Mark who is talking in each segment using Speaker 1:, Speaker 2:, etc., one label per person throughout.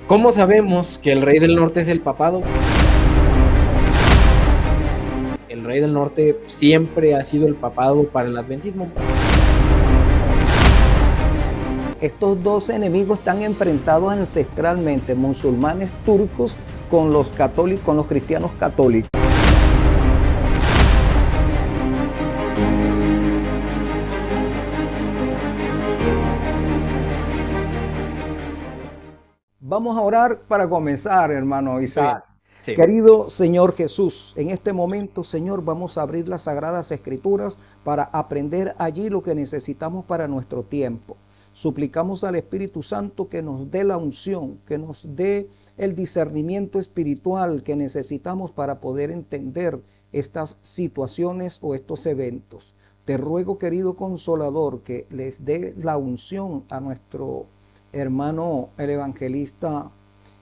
Speaker 1: ¿Cómo sabemos que el rey del norte es el papado? El rey del norte siempre ha sido el papado para el adventismo.
Speaker 2: Estos dos enemigos están enfrentados ancestralmente, musulmanes turcos con los católicos, con los cristianos católicos. Vamos a orar para comenzar, hermano Isaac.
Speaker 1: Sí.
Speaker 2: Querido Señor Jesús, en este momento, Señor, vamos a abrir las Sagradas Escrituras para aprender allí lo que necesitamos para nuestro tiempo. Suplicamos al Espíritu Santo que nos dé la unción, que nos dé el discernimiento espiritual que necesitamos para poder entender estas situaciones o estos eventos. Te ruego, querido Consolador, que les dé la unción a nuestro hermano el evangelista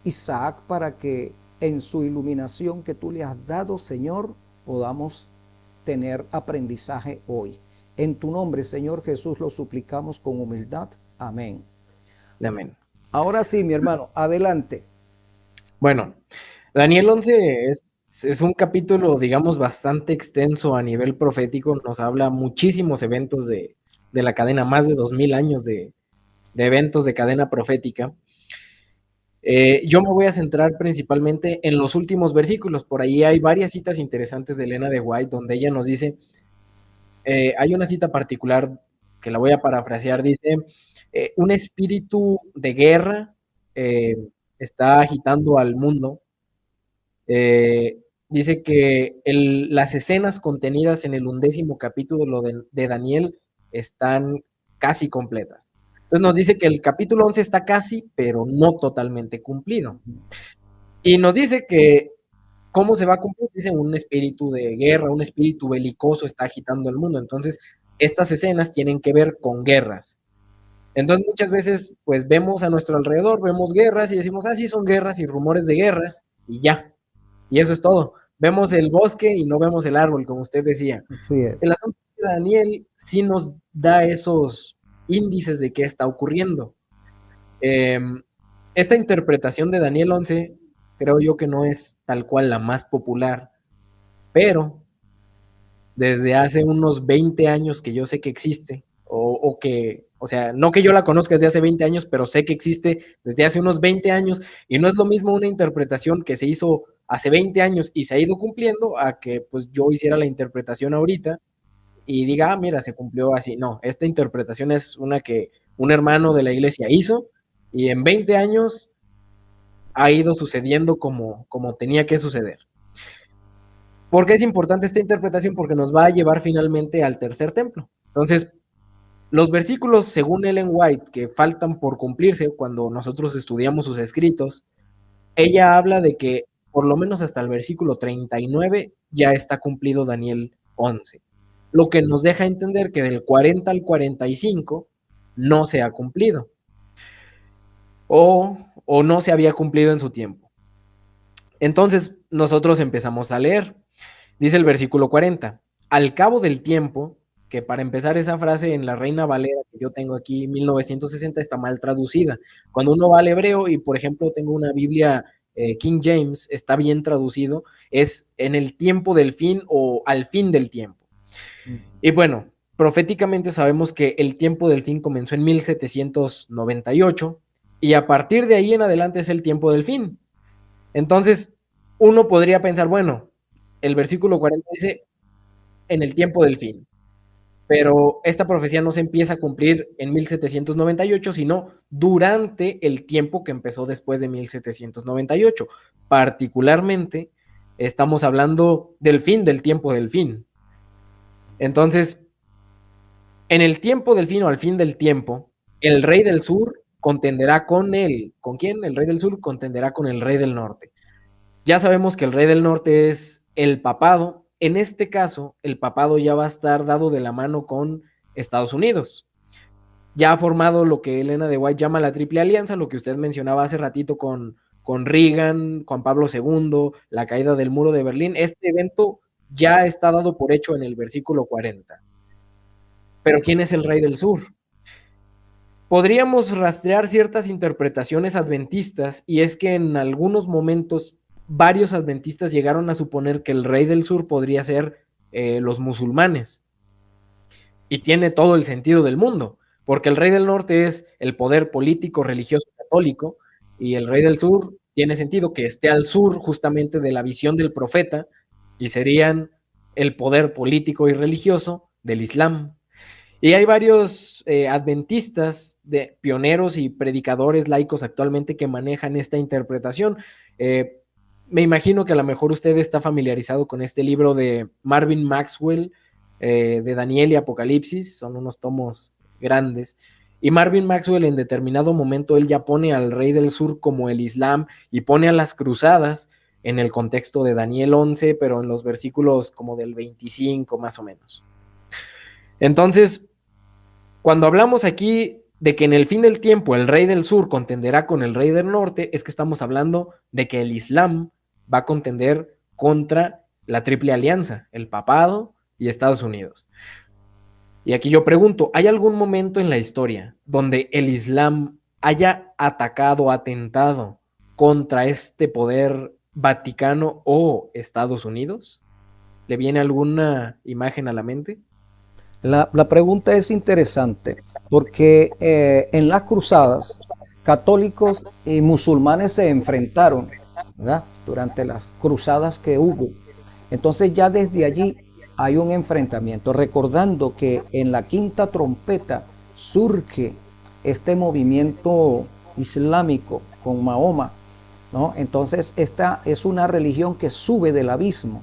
Speaker 2: Isaac para que en su iluminación que tú le has dado, Señor, podamos tener aprendizaje hoy. En tu nombre, Señor Jesús, lo suplicamos con humildad. Amén.
Speaker 1: Amén.
Speaker 2: Ahora sí, mi hermano, adelante.
Speaker 1: Bueno, Daniel 11 es un capítulo, digamos, bastante extenso a nivel profético. Nos habla muchísimos eventos de la cadena, más de 2000 años de eventos de cadena profética. Yo me voy a centrar principalmente en los últimos versículos. Por ahí hay varias citas interesantes de Elena de White donde ella nos dice, hay una cita particular que la voy a parafrasear, dice, un espíritu de guerra está agitando al mundo. Dice que las escenas contenidas en el 11º capítulo de Daniel están casi completas. Entonces nos dice que el capítulo 11 está casi, pero no totalmente cumplido. Y nos dice que, ¿cómo se va a cumplir? Dice, un espíritu de guerra, un espíritu belicoso está agitando el mundo. Entonces, estas escenas tienen que ver con guerras. Entonces, muchas veces, pues, vemos a nuestro alrededor, vemos guerras y decimos, sí, son guerras y rumores de guerras, y ya. Y eso es todo. Vemos el bosque y no vemos el árbol, como usted decía.
Speaker 2: Así es.
Speaker 1: El asunto de Daniel sí nos da esos índices de qué está ocurriendo. Esta interpretación de Daniel 11 creo yo que no es tal cual la más popular, pero desde hace unos 20 años que yo sé que existe, o sea, no que yo la conozca desde hace 20 años, pero sé que existe desde hace unos 20 años, y no es lo mismo una interpretación que se hizo hace 20 años y se ha ido cumpliendo a que pues yo hiciera la interpretación ahorita y diga, mira, se cumplió así. No, esta interpretación es una que un hermano de la iglesia hizo y en 20 años ha ido sucediendo como tenía que suceder. ¿Por qué es importante esta interpretación? Porque nos va a llevar finalmente al tercer templo. Entonces, los versículos, según Ellen White, que faltan por cumplirse cuando nosotros estudiamos sus escritos, ella habla de que por lo menos hasta el versículo 39 ya está cumplido Daniel 11, lo que nos deja entender que del 40 al 45 no se ha cumplido o no se había cumplido en su tiempo. Entonces nosotros empezamos a leer. Dice el versículo 40, al cabo del tiempo, que para empezar esa frase en la Reina Valera que yo tengo aquí, 1960, está mal traducida. Cuando uno va al hebreo y, por ejemplo, tengo una Biblia King James, está bien traducido, es en el tiempo del fin o al fin del tiempo. Y bueno, proféticamente sabemos que el tiempo del fin comenzó en 1798 y a partir de ahí en adelante es el tiempo del fin. Entonces, uno podría pensar, bueno, el versículo 40 dice, en el tiempo del fin. Pero esta profecía no se empieza a cumplir en 1798, sino durante el tiempo que empezó después de 1798. Particularmente, estamos hablando del fin del tiempo del fin. Entonces, en el tiempo del fin o al fin del tiempo, el rey del sur contenderá con él. ¿Con quién? El rey del sur contenderá con el rey del norte. Ya sabemos que el rey del norte es el papado. En este caso, el papado ya va a estar dado de la mano con Estados Unidos. Ya ha formado lo que Elena de White llama la Triple Alianza, lo que usted mencionaba hace ratito con Reagan, Juan Pablo II, la caída del muro de Berlín. Este evento ya está dado por hecho en el versículo 40. Pero ¿quién es el rey del sur? podríamos rastrear ciertas interpretaciones adventistas, y es que en algunos momentos varios adventistas llegaron a suponer que el rey del sur podría ser los musulmanes. Y tiene todo el sentido del mundo, porque el rey del norte es el poder político, religioso, católico, y el rey del sur tiene sentido que esté al sur justamente de la visión del profeta, y serían el poder político y religioso del Islam. Y hay varios adventistas, pioneros y predicadores laicos actualmente que manejan esta interpretación. Me imagino que a lo mejor usted está familiarizado con este libro de Marvin Maxwell, de Daniel y Apocalipsis, son unos tomos grandes. Y Marvin Maxwell en determinado momento él ya pone al rey del sur como el Islam y pone a las cruzadas en el contexto de Daniel 11, pero en los versículos como del 25 más o menos. Entonces, cuando hablamos aquí de que en el fin del tiempo el rey del sur contenderá con el rey del norte, es que estamos hablando de que el Islam va a contender contra la triple alianza, el papado y Estados Unidos. Y aquí yo pregunto, ¿hay algún momento en la historia donde el Islam haya atacado, atentado contra este poder Vaticano o Estados Unidos? ¿Le viene alguna imagen a la mente?
Speaker 2: La pregunta es interesante porque en las cruzadas católicos y musulmanes se enfrentaron, ¿verdad? Durante las cruzadas que hubo. Entonces ya desde allí hay un enfrentamiento, recordando que en la quinta trompeta surge este movimiento islámico con Mahoma, ¿no? Entonces esta es una religión que sube del abismo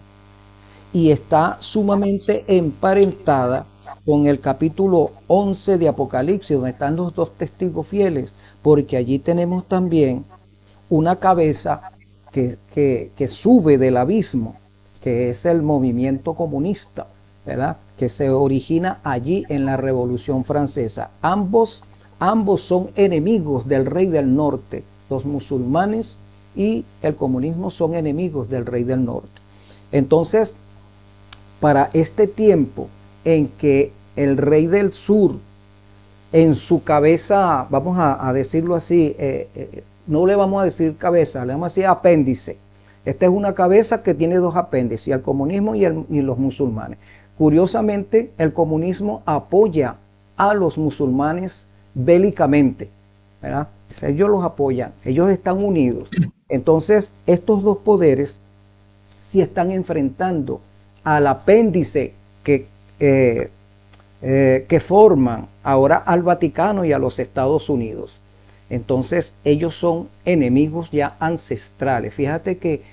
Speaker 2: y está sumamente emparentada con el capítulo 11 de Apocalipsis, donde están los dos testigos fieles, porque allí tenemos también una cabeza que sube del abismo, que es el movimiento comunista, ¿verdad? Que se origina allí en la Revolución Francesa. Ambos son enemigos del rey del norte. Los musulmanes y el comunismo son enemigos del rey del norte. Entonces, para este tiempo en que el rey del sur, en su cabeza, vamos a decirlo así, no le vamos a decir cabeza, le vamos a decir apéndice. Esta es una cabeza que tiene dos apéndices, el comunismo y los musulmanes. Curiosamente, el comunismo apoya a los musulmanes bélicamente, ¿verdad? Ellos los apoyan, ellos están unidos. Entonces, estos dos poderes sí están enfrentando al apéndice que forman ahora al Vaticano y a los Estados Unidos. Entonces ellos son enemigos ya ancestrales. Fíjate que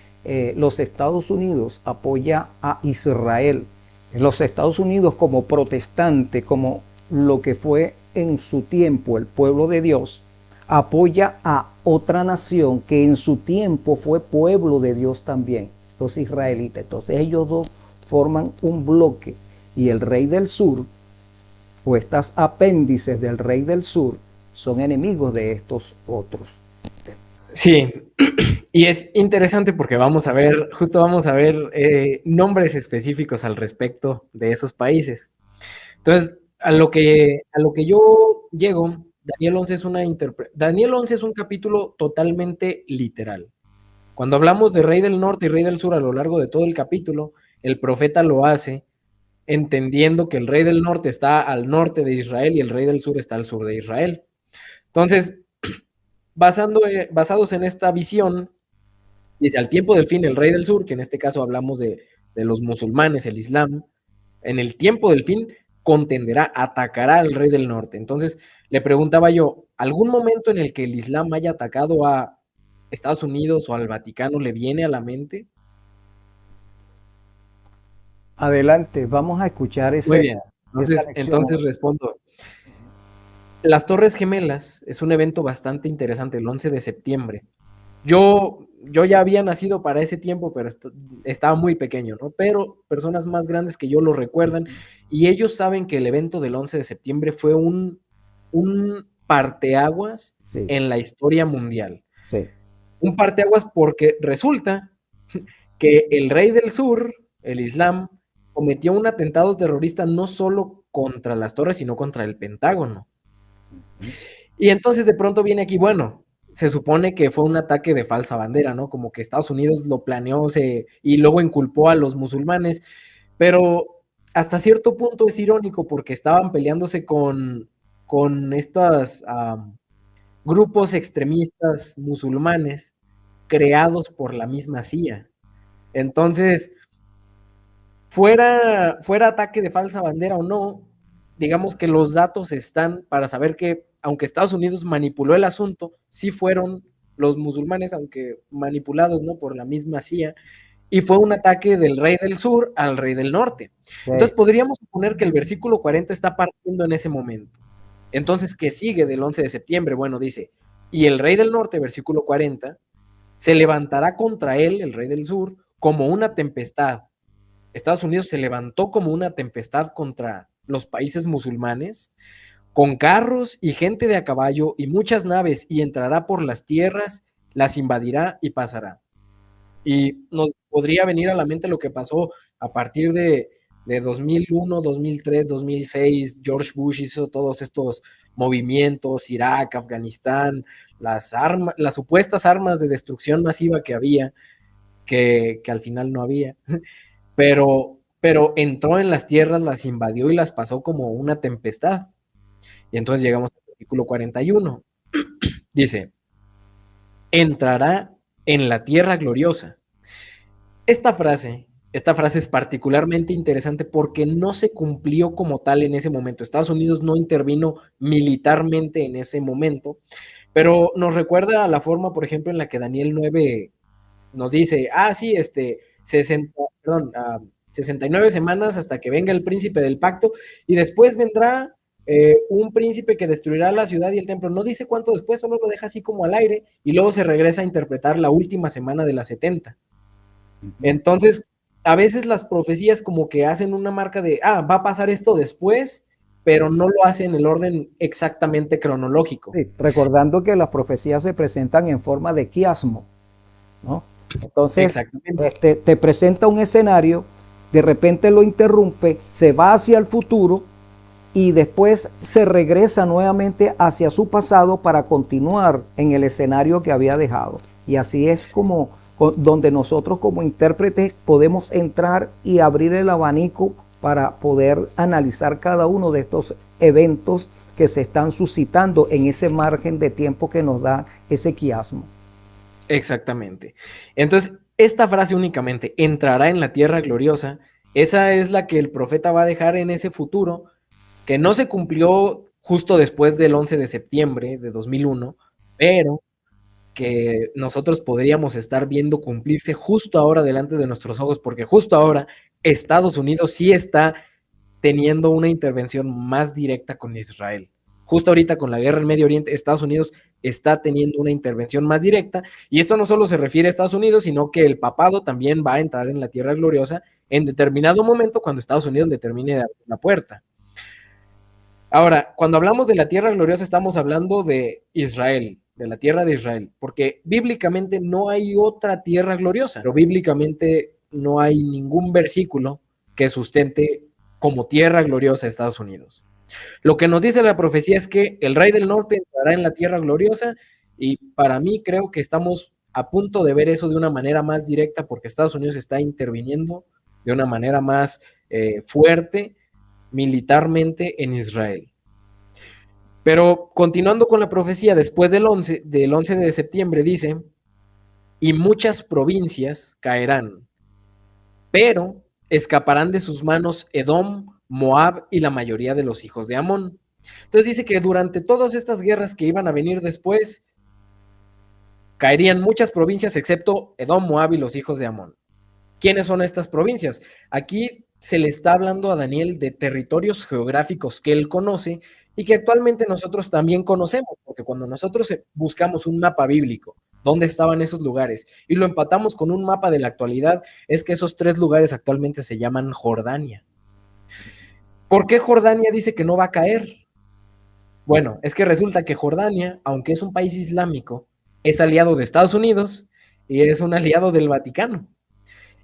Speaker 2: los Estados Unidos apoya a Israel. Los Estados Unidos como protestante, como lo que fue en su tiempo el pueblo de Dios, apoya a otra nación que en su tiempo fue pueblo de Dios también, los israelitas. Entonces ellos dos forman un bloque y el rey del sur o estas apéndices del rey del sur son enemigos de estos otros.
Speaker 1: Sí, y es interesante porque vamos a ver nombres específicos al respecto de esos países. Entonces, a lo que yo llego, Daniel 11 es un capítulo totalmente literal. Cuando hablamos de rey del norte y rey del sur a lo largo de todo el capítulo, el profeta lo hace entendiendo que el rey del norte está al norte de Israel y el rey del sur está al sur de Israel. Entonces, basados en esta visión, dice, al tiempo del fin, el rey del sur, que en este caso hablamos de los musulmanes, el Islam, en el tiempo del fin contenderá, atacará al rey del norte. Entonces, le preguntaba yo, ¿algún momento en el que el Islam haya atacado a Estados Unidos o al Vaticano le viene a la mente?
Speaker 2: Adelante, vamos a escuchar
Speaker 1: Muy bien.
Speaker 2: esa lección.
Speaker 1: Entonces respondo. Las Torres Gemelas es un evento bastante interesante, el 11 de septiembre. Yo ya había nacido para ese tiempo, pero estaba muy pequeño, ¿no? Pero personas más grandes que yo lo recuerdan y ellos saben que el evento del 11 de septiembre fue un parteaguas
Speaker 2: Sí,
Speaker 1: en la historia mundial.
Speaker 2: sí.
Speaker 1: Un parteaguas porque resulta que el rey del sur, el Islam, cometió un atentado terrorista no solo contra las torres, sino contra el Pentágono. Y entonces de pronto viene aquí, bueno, se supone que fue un ataque de falsa bandera, ¿no? Como que Estados Unidos lo planeó y luego inculpó a los musulmanes, pero hasta cierto punto es irónico porque estaban peleándose con estos grupos extremistas musulmanes creados por la misma CIA. Entonces, fuera ataque de falsa bandera o no, digamos que los datos están para saber que, aunque Estados Unidos manipuló el asunto, sí fueron los musulmanes, aunque manipulados, ¿no?, por la misma CIA, y fue un ataque del rey del sur al rey del norte.
Speaker 2: Sí.
Speaker 1: Entonces podríamos suponer que el versículo 40 está partiendo en ese momento. Entonces, ¿qué sigue del 11 de septiembre? Bueno, dice, y el rey del norte, versículo 40, se levantará contra él, el rey del sur, como una tempestad. Estados Unidos se levantó como una tempestad contra los países musulmanes, con carros y gente de a caballo y muchas naves, y entrará por las tierras, las invadirá y pasará. Y nos podría venir a la mente lo que pasó a partir de 2001, 2003, 2006, George Bush hizo todos estos movimientos, Irak, Afganistán, las supuestas armas de destrucción masiva que había, que al final no había, pero entró en las tierras, las invadió y las pasó como una tempestad. Y entonces llegamos al artículo 41. Dice, entrará en la tierra gloriosa. Esta frase es particularmente interesante porque no se cumplió como tal en ese momento. Estados Unidos no intervino militarmente en ese momento, pero nos recuerda a la forma, por ejemplo, en la que Daniel 9 nos dice, sí, 60, perdón, 69 semanas hasta que venga el príncipe del pacto y después vendrá un príncipe que destruirá la ciudad y el templo. No dice cuánto después, solo lo deja así como al aire y luego se regresa a interpretar la última semana de las 70. Entonces, a veces las profecías como que hacen una marca de, va a pasar esto después, pero no lo hacen en el orden exactamente cronológico.
Speaker 2: Sí, recordando que las profecías se presentan en forma de quiasmo, ¿no? Entonces,
Speaker 1: Exactamente.
Speaker 2: te presenta un escenario, de repente lo interrumpe, se va hacia el futuro y después se regresa nuevamente hacia su pasado para continuar en el escenario que había dejado. Y así es como donde nosotros como intérpretes podemos entrar y abrir el abanico para poder analizar cada uno de estos eventos que se están suscitando en ese margen de tiempo que nos da ese quiasmo.
Speaker 1: Exactamente. Entonces, esta frase únicamente, entrará en la tierra gloriosa, esa es la que el profeta va a dejar en ese futuro, que no se cumplió justo después del 11 de septiembre de 2001, pero que nosotros podríamos estar viendo cumplirse justo ahora delante de nuestros ojos, porque justo ahora Estados Unidos sí está teniendo una intervención más directa con Israel. Justo ahorita con la guerra en Medio Oriente, Estados Unidos está teniendo una intervención más directa, y esto no solo se refiere a Estados Unidos, sino que el papado también va a entrar en la tierra gloriosa en determinado momento cuando Estados Unidos le termine de abrir la puerta. Ahora, cuando hablamos de la tierra gloriosa, estamos hablando de Israel, de la tierra de Israel, porque bíblicamente no hay otra tierra gloriosa, pero bíblicamente no hay ningún versículo que sustente como tierra gloriosa a Estados Unidos. Lo que nos dice la profecía es que el rey del norte entrará en la tierra gloriosa, y para mí creo que estamos a punto de ver eso de una manera más directa porque Estados Unidos está interviniendo de una manera más fuerte militarmente en Israel. Pero continuando con la profecía, después del 11 de septiembre dice, y muchas provincias caerán, pero escaparán de sus manos Edom, Moab y la mayoría de los hijos de Amón. Entonces dice que durante todas estas guerras que iban a venir después, caerían muchas provincias excepto Edom, Moab y los hijos de Amón. ¿Quiénes son estas provincias? Aquí se le está hablando a Daniel de territorios geográficos que él conoce y que actualmente nosotros también conocemos, porque cuando nosotros buscamos un mapa bíblico, dónde estaban esos lugares, y lo empatamos con un mapa de la actualidad, es que esos 3 lugares actualmente se llaman Jordania. ¿Por qué Jordania dice que no va a caer? Bueno, es que resulta que Jordania, aunque es un país islámico, es aliado de Estados Unidos y es un aliado del Vaticano.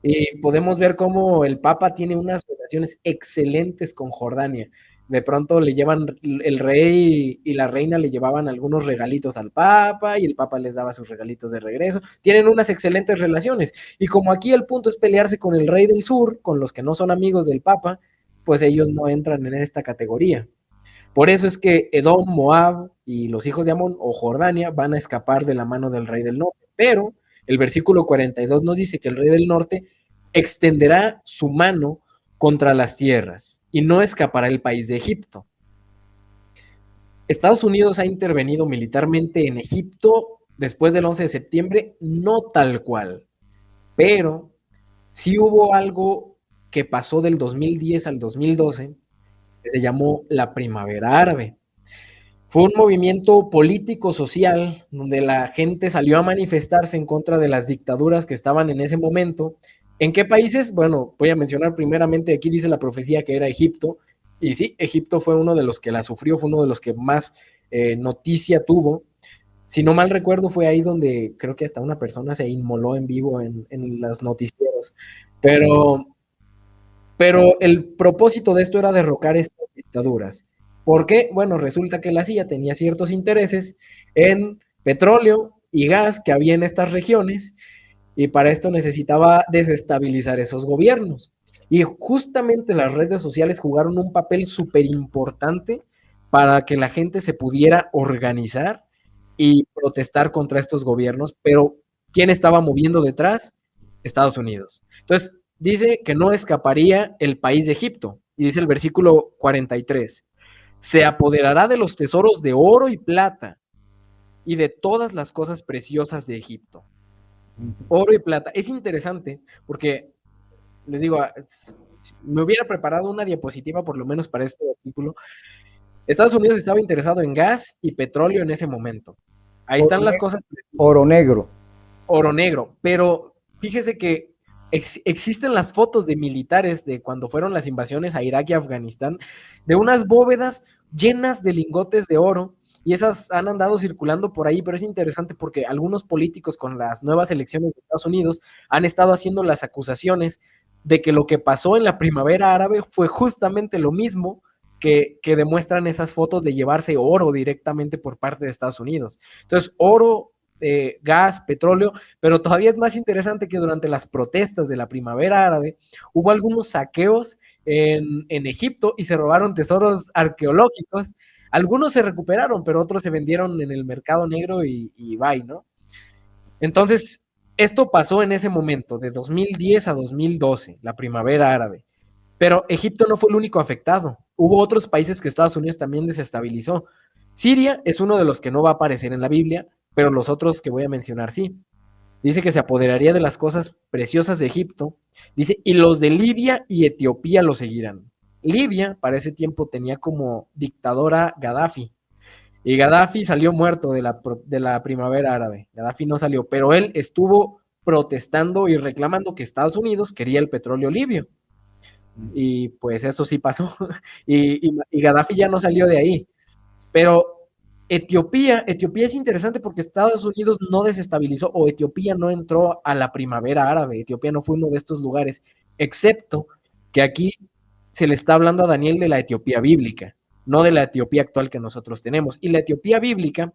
Speaker 1: Y podemos ver cómo el Papa tiene unas relaciones excelentes con Jordania. De pronto le llevan, el rey y la reina le llevaban algunos regalitos al papa y el papa les daba sus regalitos de regreso. Tienen unas excelentes relaciones. Y como aquí el punto es pelearse con el rey del sur, con los que no son amigos del papa, pues ellos no entran en esta categoría. Por eso es que Edom, Moab y los hijos de Amón o Jordania van a escapar de la mano del rey del norte. Pero el versículo 42 nos dice que el rey del norte extenderá su mano contra las tierras y no escapará el país de Egipto. Estados Unidos ha intervenido militarmente en Egipto después del 11 de septiembre, no tal cual, pero sí hubo algo que pasó del 2010 al 2012 que se llamó la Primavera Árabe. Fue un movimiento político-social donde la gente salió a manifestarse en contra de las dictaduras que estaban en ese momento. ¿En qué países? Bueno, voy a mencionar primeramente, aquí dice la profecía que era Egipto, y sí, Egipto fue uno de los que la sufrió, fue uno de los que más noticia tuvo. Si no mal recuerdo, fue ahí donde creo que hasta una persona se inmoló en vivo en los noticieros. Pero el propósito de esto era derrocar estas dictaduras. ¿Por qué? Bueno, resulta que la CIA tenía ciertos intereses en petróleo y gas que había en estas regiones y para esto necesitaba desestabilizar esos gobiernos. Y justamente las redes sociales jugaron un papel súper importante para que la gente se pudiera organizar y protestar contra estos gobiernos, pero ¿quién estaba moviendo detrás? Estados Unidos. Entonces, dice que no escaparía el país de Egipto, y dice el versículo 43, se apoderará de los tesoros de oro y plata y de todas las cosas preciosas de Egipto. Oro y plata. Es interesante porque, les digo, me hubiera preparado una diapositiva por lo menos para este artículo. Estados Unidos estaba interesado en gas y petróleo en ese momento. Ahí
Speaker 2: Oro,
Speaker 1: están las cosas.
Speaker 2: oro negro.
Speaker 1: Oro negro, pero fíjese que existen las fotos de militares de cuando fueron las invasiones a Irak y Afganistán, de unas bóvedas llenas de lingotes de oro, y esas han andado circulando por ahí, pero es interesante porque algunos políticos con las nuevas elecciones de Estados Unidos han estado haciendo las acusaciones de que lo que pasó en la primavera árabe fue justamente lo mismo que demuestran esas fotos de llevarse oro directamente por parte de Estados Unidos. Entonces, oro, gas, petróleo, pero todavía es más interesante que durante las protestas de la primavera árabe hubo algunos saqueos en Egipto y se robaron tesoros arqueológicos. Algunos se recuperaron, pero otros se vendieron en el mercado negro y bye, ¿no? Entonces, esto pasó en ese momento, de 2010 a 2012, la primavera árabe. Pero Egipto no fue el único afectado. Hubo otros países que Estados Unidos también desestabilizó. Siria es uno de los que no va a aparecer en la Biblia, pero los otros que voy a mencionar sí. Dice que se apoderaría de las cosas preciosas de Egipto. Dice, y los de Libia y Etiopía lo seguirán. Libia para ese tiempo tenía como dictadora Gaddafi. Y Gaddafi salió muerto de la primavera árabe. Gaddafi no salió, pero él estuvo protestando y reclamando que Estados Unidos quería el petróleo libio. Y pues eso sí pasó. Y Gaddafi ya no salió de ahí. Pero Etiopía es interesante porque Estados Unidos no desestabilizó o Etiopía no entró a la primavera árabe. Etiopía no fue uno de estos lugares, excepto que aquí se le está hablando a Daniel de la Etiopía bíblica, no de la Etiopía actual que nosotros tenemos. Y la Etiopía bíblica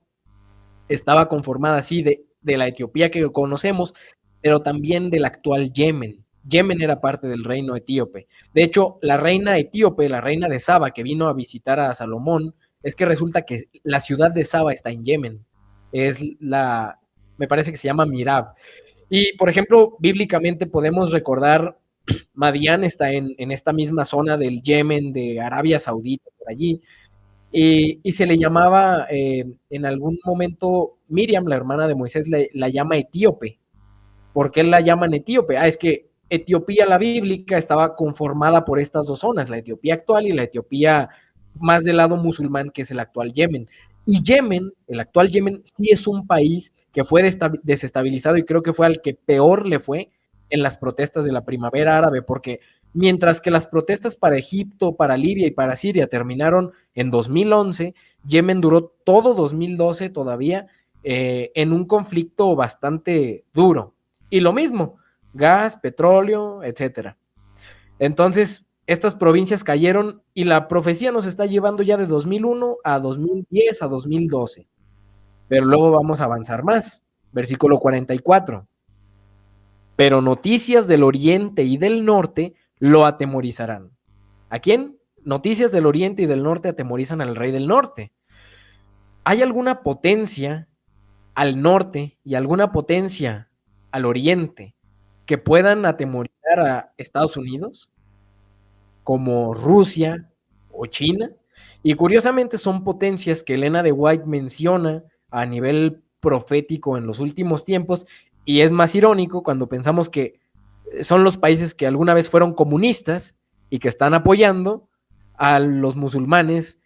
Speaker 1: estaba conformada así de la Etiopía que conocemos, pero también del actual Yemen. Yemen era parte del reino etíope. De hecho, la reina etíope, la reina de Saba, que vino a visitar a Salomón, es que resulta que la ciudad de Saba está en Yemen. Me parece que se llama Mirab. Y, por ejemplo, bíblicamente podemos recordar, Madián está en esta misma zona del Yemen, de Arabia Saudita, por allí. Y se le llamaba, en algún momento, Miriam, la hermana de Moisés, la llama etíope. ¿Por qué la llaman etíope? Es que Etiopía, la bíblica, estaba conformada por estas dos zonas, la Etiopía actual y la Etiopía más del lado musulmán, que es el actual Yemen. Y Yemen, el actual Yemen, sí es un país que fue desestabilizado y creo que fue al que peor le fue en las protestas de la primavera árabe, porque mientras que las protestas para Egipto, para Libia y para Siria terminaron en 2011, Yemen duró todo 2012 todavía en un conflicto bastante duro. Y lo mismo, gas, petróleo, etcétera. Entonces, estas provincias cayeron y la profecía nos está llevando ya de 2001 a 2010 a 2012. Pero luego vamos a avanzar más. Versículo 44. Pero noticias del oriente y del norte lo atemorizarán. ¿A quién? Noticias del oriente y del norte atemorizan al rey del norte. ¿Hay alguna potencia al norte y alguna potencia al oriente que puedan atemorizar a Estados Unidos, como Rusia o China? Y curiosamente son potencias que Elena de White menciona a nivel profético en los últimos tiempos, y es más irónico cuando pensamos que son los países que alguna vez fueron comunistas y que están apoyando a los musulmanes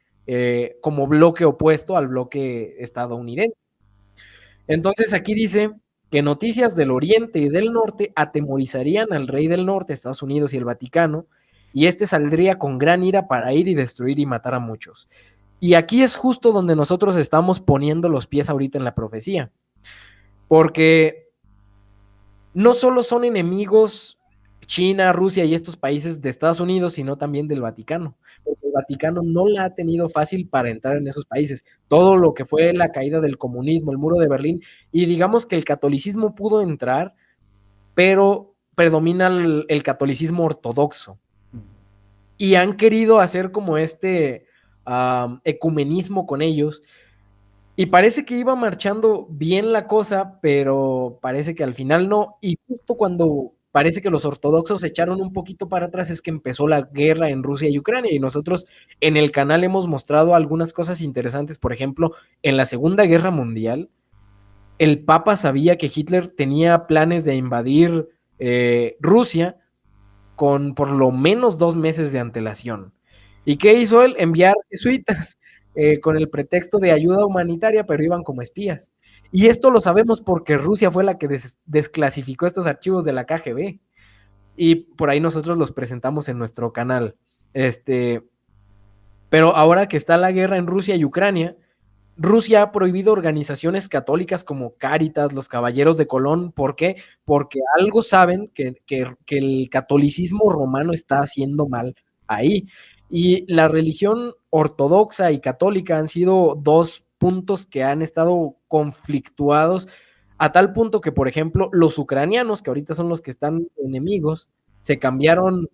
Speaker 1: como bloque opuesto al bloque estadounidense. Entonces aquí dice que noticias del oriente y del norte atemorizarían al rey del norte, Estados Unidos y el Vaticano, y este saldría con gran ira para ir y destruir y matar a muchos. Y aquí es justo donde nosotros estamos poniendo los pies ahorita en la profecía, porque no solo son enemigos China, Rusia y estos países de Estados Unidos, sino también del Vaticano. Porque el Vaticano no la ha tenido fácil para entrar en esos países. Todo lo que fue la caída del comunismo, el muro de Berlín, y digamos que el catolicismo pudo entrar, pero predomina el catolicismo ortodoxo. Y han querido hacer como este ecumenismo con ellos. Y parece que iba marchando bien la cosa, pero parece que al final no. Y justo cuando parece que los ortodoxos se echaron un poquito para atrás es que empezó la guerra en Rusia y Ucrania. Y nosotros en el canal hemos mostrado algunas cosas interesantes. Por ejemplo, en la Segunda Guerra Mundial, el Papa sabía que Hitler tenía planes de invadir Rusia con por lo menos 2 meses de antelación. ¿Y qué hizo él? Enviar jesuitas con el pretexto de ayuda humanitaria, pero iban como espías. Y esto lo sabemos porque Rusia fue la que desclasificó estos archivos de la KGB. Y por ahí nosotros los presentamos en nuestro canal. Pero ahora que está la guerra en Rusia y Ucrania, Rusia ha prohibido organizaciones católicas como Cáritas, los Caballeros de Colón. ¿Por qué? Porque algo saben que el catolicismo romano está haciendo mal ahí. Y la religión ortodoxa y católica han sido dos puntos que han estado conflictuados a tal punto que, por ejemplo, los ucranianos, que ahorita son los que están enemigos, se cambiaron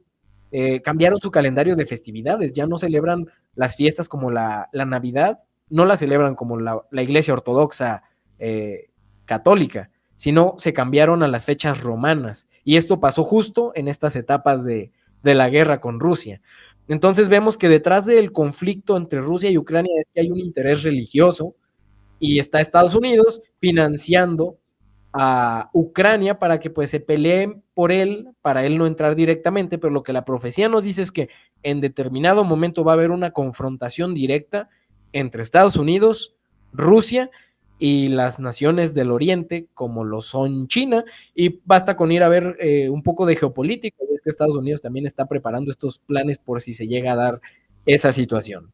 Speaker 1: su calendario de festividades, ya no celebran las fiestas como la Navidad, no la celebran como la iglesia ortodoxa católica, sino se cambiaron a las fechas romanas. Y esto pasó justo en estas etapas de la guerra con Rusia. Entonces vemos que detrás del conflicto entre Rusia y Ucrania hay un interés religioso y está Estados Unidos financiando a Ucrania para que pues se peleen por él, para él no entrar directamente, pero lo que la profecía nos dice es que en determinado momento va a haber una confrontación directa entre Estados Unidos, Rusia y las naciones del Oriente, como lo son China, y basta con ir a ver un poco de geopolítica, y es que Estados Unidos también está preparando estos planes por si se llega a dar esa situación.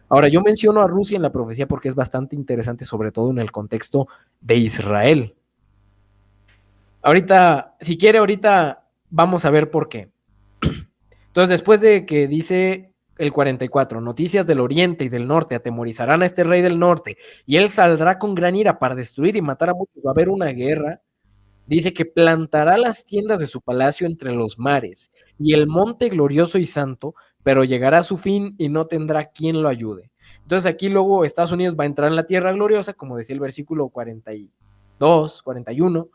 Speaker 1: Ahora, yo menciono a Rusia en la profecía porque es bastante interesante, sobre todo en el contexto de Israel. Ahorita, si quiere, ahorita vamos a ver por qué. Entonces, después de que dice el 44, noticias del oriente y del norte atemorizarán a este rey del norte, y él saldrá con gran ira para destruir y matar a muchos, va a haber una guerra. Dice que plantará las tiendas de su palacio entre los mares y el monte glorioso y santo, pero llegará a su fin y no tendrá quien lo ayude. Entonces aquí luego Estados Unidos va a entrar en la tierra gloriosa, como decía el versículo 42, 41,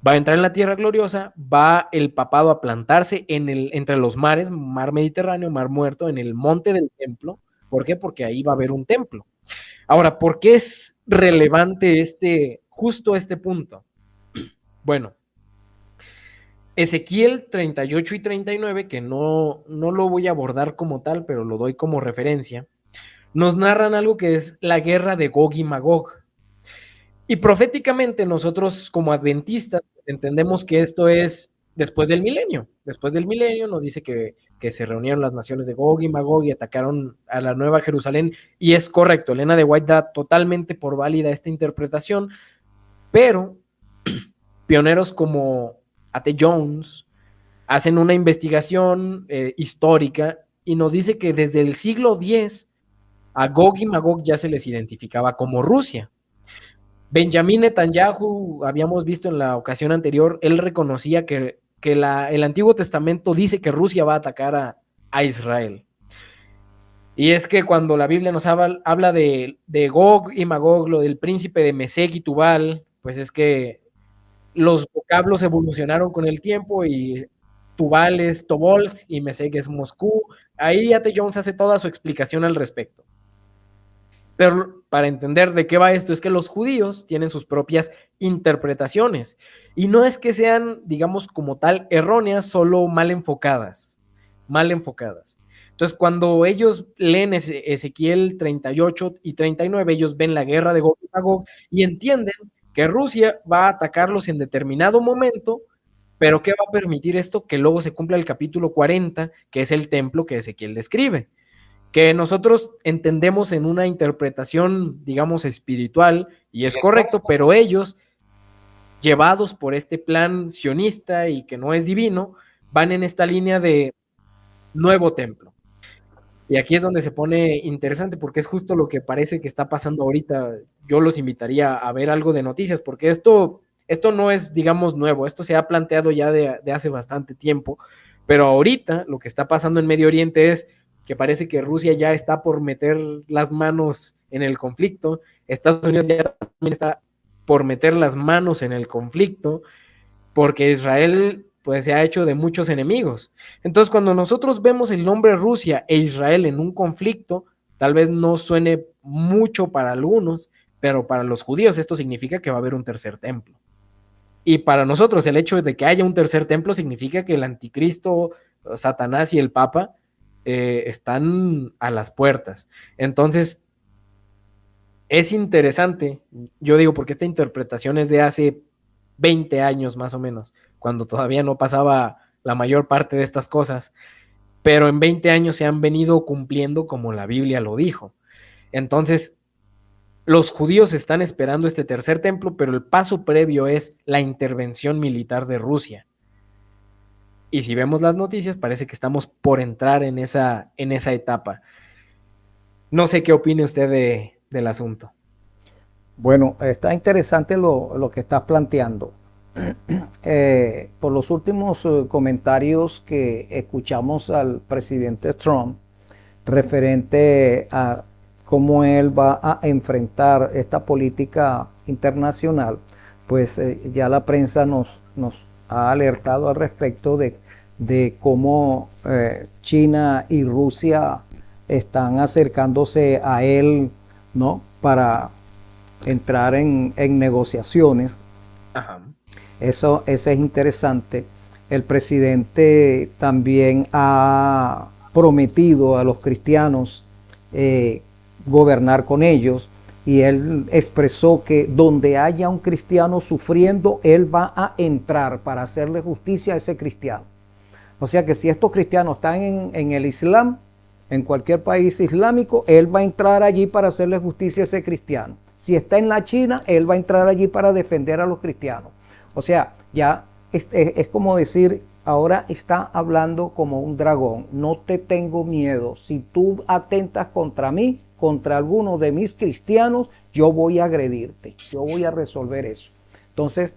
Speaker 1: va a entrar en la tierra gloriosa, va el papado a plantarse entre los mares, mar Mediterráneo, mar Muerto, en el monte del templo. ¿Por qué? Porque ahí va a haber un templo. Ahora, ¿por qué es relevante justo este punto? Bueno, Ezequiel 38 y 39, que no lo voy a abordar como tal, pero lo doy como referencia, nos narran algo que es la guerra de Gog y Magog. Y proféticamente nosotros como adventistas entendemos que esto es después del milenio. Después del milenio nos dice que se reunieron las naciones de Gog y Magog y atacaron a la Nueva Jerusalén. Y es correcto, Elena de White da totalmente por válida esta interpretación, pero pioneros como A.T. Jones, hacen una investigación histórica y nos dice que desde el siglo X a Gog y Magog ya se les identificaba como Rusia. Benjamín Netanyahu, habíamos visto en la ocasión anterior, él reconocía que el Antiguo Testamento dice que Rusia va a atacar a Israel. Y es que cuando la Biblia nos habla de Gog y Magog, lo del príncipe de Mesec y Tubal, pues es que los vocablos evolucionaron con el tiempo y Tubal es Tobolsk y Mesec es Moscú. Ahí A.T. Jones hace toda su explicación al respecto. Pero para entender de qué va esto, es que los judíos tienen sus propias interpretaciones y no es que sean, digamos, como tal, erróneas, solo mal enfocadas. Mal enfocadas. Entonces, cuando ellos leen Ezequiel 38 y 39, ellos ven la guerra de Gog y Magog y entienden que Rusia va a atacarlos en determinado momento, pero ¿qué va a permitir esto? Que luego se cumpla el capítulo 40, que es el templo que Ezequiel describe, que nosotros entendemos en una interpretación, digamos, espiritual, y es correcto, pero ellos, llevados por este plan sionista y que no es divino, van en esta línea de nuevo templo. Y aquí es donde se pone interesante, porque es justo lo que parece que está pasando ahorita. Yo los invitaría a ver algo de noticias, porque esto no es, digamos, nuevo, esto se ha planteado ya de hace bastante tiempo, pero ahorita lo que está pasando en Medio Oriente es que parece que Rusia ya está por meter las manos en el conflicto, Estados Unidos ya también está por meter las manos en el conflicto, porque Israel pues se ha hecho de muchos enemigos. Entonces, cuando nosotros vemos el nombre Rusia e Israel en un conflicto, tal vez no suene mucho para algunos, pero para los judíos esto significa que va a haber un tercer templo. Y para nosotros el hecho de que haya un tercer templo significa que el anticristo, Satanás y el Papa están a las puertas. Entonces, es interesante, yo digo, porque esta interpretación es de hace 20 años más o menos, cuando todavía no pasaba la mayor parte de estas cosas, pero en 20 años se han venido cumpliendo como la Biblia lo dijo. Entonces, los judíos están esperando este tercer templo, pero el paso previo es la intervención militar de Rusia. Y si vemos las noticias, parece que estamos por entrar en esa etapa. No sé qué opine usted del asunto.
Speaker 2: Bueno, está interesante lo que estás planteando. Por los últimos comentarios que escuchamos al presidente Trump referente a cómo él va a enfrentar esta política internacional, pues ya la prensa nos ha alertado al respecto de cómo China y Rusia están acercándose a él, ¿no?, para entrar en negociaciones.
Speaker 1: Ajá.
Speaker 2: Eso es interesante. El presidente también ha prometido a los cristianos gobernar con ellos, y él expresó que donde haya un cristiano sufriendo, él va a entrar para hacerle justicia a ese cristiano. O sea que si estos cristianos están en el Islam, en cualquier país islámico, él va a entrar allí para hacerle justicia a ese cristiano. Si está en la China, él va a entrar allí para defender a los cristianos. O sea, ya es como decir, ahora está hablando como un dragón. No te tengo miedo. Si tú atentas contra mí, contra alguno de mis cristianos, yo voy a agredirte. Yo voy a resolver eso. Entonces,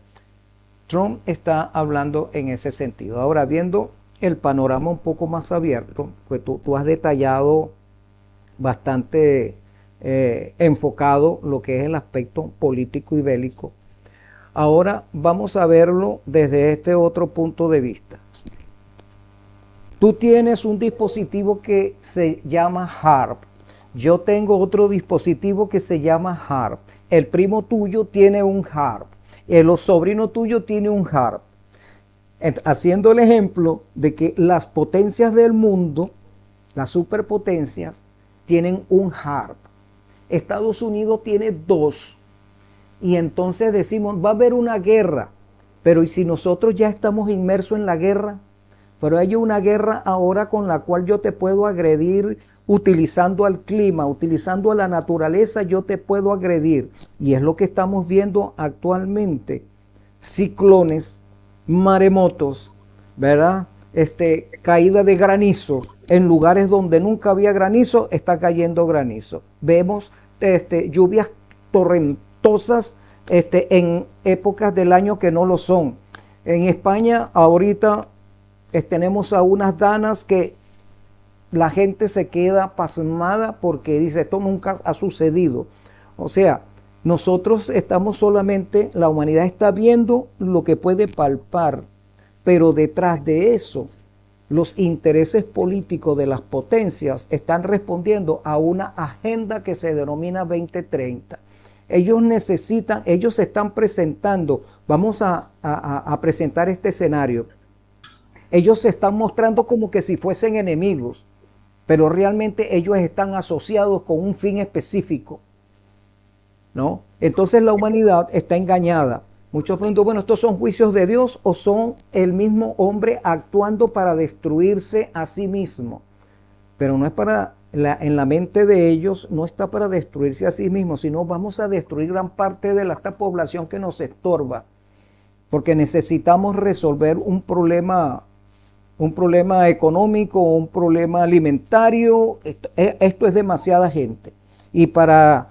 Speaker 2: Trump está hablando en ese sentido. Ahora, viendo el panorama un poco más abierto, pues tú has detallado bastante enfocado lo que es el aspecto político y bélico. Ahora vamos a verlo desde este otro punto de vista. Tú tienes un dispositivo que se llama HAARP. Yo tengo otro dispositivo que se llama HAARP. El primo tuyo tiene un HAARP. El sobrino tuyo tiene un HAARP. Haciendo el ejemplo de que las potencias del mundo, las superpotencias, tienen un HAARP. Estados Unidos tiene 2. Y entonces decimos, va a haber una guerra. Pero ¿y si nosotros ya estamos inmersos en la guerra? Pero hay una guerra ahora con la cual yo te puedo agredir utilizando al clima, utilizando a la naturaleza, yo te puedo agredir. Y es lo que estamos viendo actualmente. Ciclones, maremotos, ¿verdad? caída de granizo. En lugares donde nunca había granizo, está cayendo granizo. Vemos lluvias torrentosas en épocas del año que no lo son. En España ahorita tenemos a unas danas que la gente se queda pasmada porque dice, esto nunca ha sucedido. O sea, nosotros estamos solamente, la humanidad está viendo lo que puede palpar, pero detrás de eso, los intereses políticos de las potencias están respondiendo a una agenda que se denomina 2030. Ellos necesitan, ellos se están presentando, vamos a presentar este escenario. Ellos se están mostrando como que si fuesen enemigos, pero realmente ellos están asociados con un fin específico, ¿no? Entonces la humanidad está engañada. Muchos preguntan, bueno, ¿estos son juicios de Dios o son el mismo hombre actuando para destruirse a sí mismo? Pero no es para, en la mente de ellos no está para destruirse a sí mismo, sino vamos a destruir gran parte de esta población que nos estorba, porque necesitamos resolver un problema económico, un problema alimentario. Esto es demasiada gente. Y para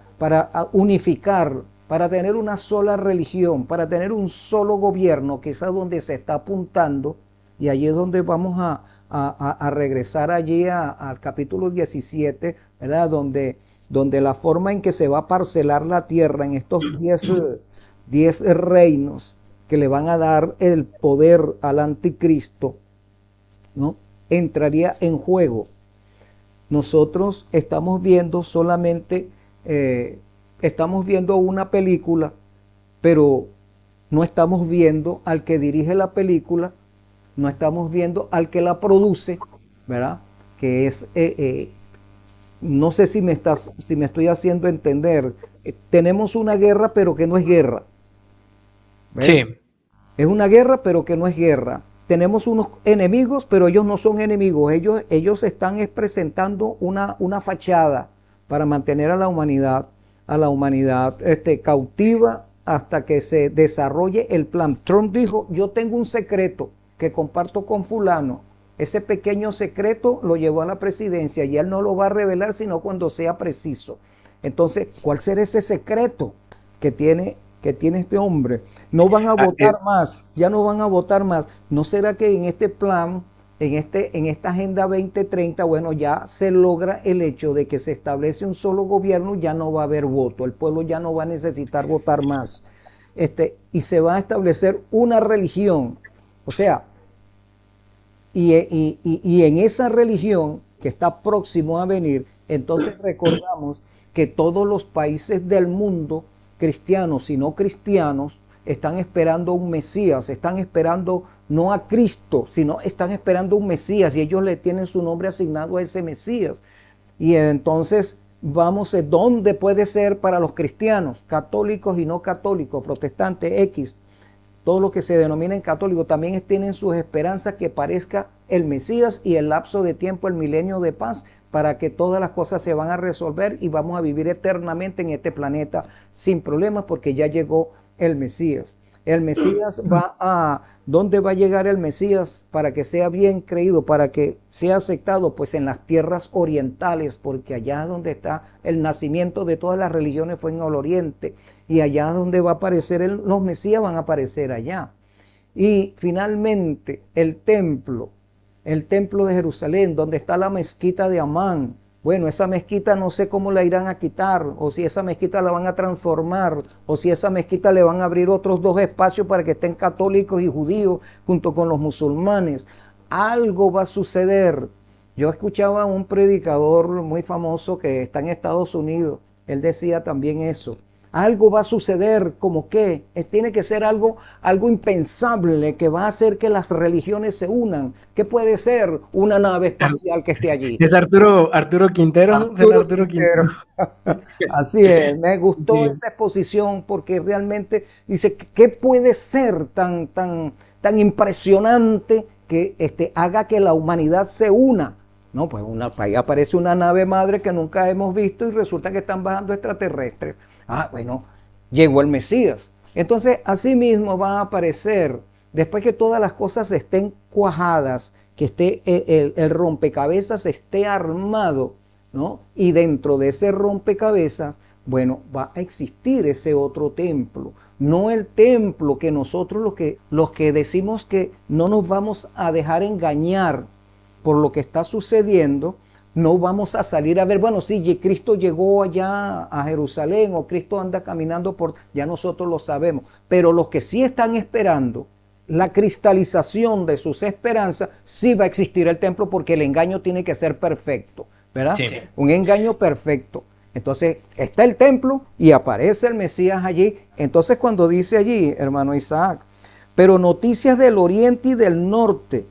Speaker 2: unificar, para tener una sola religión, para tener un solo gobierno, que es a donde se está apuntando, y allí es donde vamos a regresar allí al capítulo 17, ¿verdad? Donde la forma en que se va a parcelar la tierra en estos 10 reinos que le van a dar el poder al anticristo, ¿no? Entraría en juego. Nosotros estamos viendo solamente, estamos viendo una película, pero no estamos viendo al que dirige la película, no estamos viendo al que la produce, ¿verdad? Que es, no sé si me estoy haciendo entender. Tenemos una guerra, pero que no es guerra. ¿Ves?
Speaker 1: Sí.
Speaker 2: Es una guerra, pero que no es guerra. Tenemos unos enemigos, pero ellos no son enemigos. Ellos están presentando una fachada para mantener a la humanidad cautiva hasta que se desarrolle el plan. Trump dijo, yo tengo un secreto que comparto con fulano. Ese pequeño secreto lo llevó a la presidencia y él no lo va a revelar sino cuando sea preciso. Entonces, ¿cuál será ese secreto que tiene este hombre? No van a votar más, ya no van a votar más. ¿No será que en este plan, en esta Agenda 2030, bueno, ya se logra el hecho de que se establece un solo gobierno, ya no va a haber voto, el pueblo ya no va a necesitar votar más, y se va a establecer una religión? O sea, y en esa religión que está próximo a venir, entonces recordamos que todos los países del mundo, cristianos y no cristianos, están esperando un Mesías, están esperando no a Cristo, sino están esperando un Mesías, y ellos le tienen su nombre asignado a ese Mesías. Y entonces vamos, ¿dónde puede ser para los cristianos, católicos y no católicos, protestantes, X? Todo lo que se denominan católicos también tienen sus esperanzas que parezca el Mesías y el lapso de tiempo, el milenio de paz, para que todas las cosas se van a resolver y vamos a vivir eternamente en este planeta sin problemas porque ya llegó el Mesías. El Mesías ¿dónde va a llegar el Mesías para que sea bien creído, para que sea aceptado? Pues en las tierras orientales, porque allá donde está el nacimiento de todas las religiones fue en el oriente, y allá donde va a aparecer los Mesías van a aparecer allá. Y finalmente el templo de Jerusalén, donde está la mezquita de Amán. Bueno, esa mezquita no sé cómo la irán a quitar, o si esa mezquita la van a transformar, o si esa mezquita le van a abrir otros 2 espacios para que estén católicos y judíos junto con los musulmanes. Algo va a suceder. Yo escuchaba a un predicador muy famoso que está en Estados Unidos, él decía también eso. Algo va a suceder, como que tiene que ser algo impensable que va a hacer que las religiones se unan. ¿Qué puede ser? Una nave espacial que esté allí.
Speaker 1: Es Arturo Quintero.
Speaker 2: Arturo Quintero. Así es, me gustó esa exposición porque realmente dice, ¿qué puede ser tan impresionante que haga que la humanidad se una? No, pues ahí aparece una nave madre que nunca hemos visto y resulta que están bajando extraterrestres. Bueno, llegó el Mesías. Entonces, así mismo van a aparecer después que todas las cosas estén cuajadas, que esté el rompecabezas esté armado, ¿no? Y dentro de ese rompecabezas, bueno, va a existir ese otro templo, no el templo que nosotros los que decimos que no nos vamos a dejar engañar por lo que está sucediendo, no vamos a salir a ver, bueno, sí, Cristo llegó allá a Jerusalén o Cristo anda caminando por, ya nosotros lo sabemos, pero los que sí están esperando la cristalización de sus esperanzas, sí va a existir el templo porque el engaño tiene que ser perfecto, ¿verdad? Sí. Un engaño perfecto. Entonces está el templo y aparece el Mesías allí. Entonces cuando dice allí, hermano Isaac, pero noticias del oriente y del norte,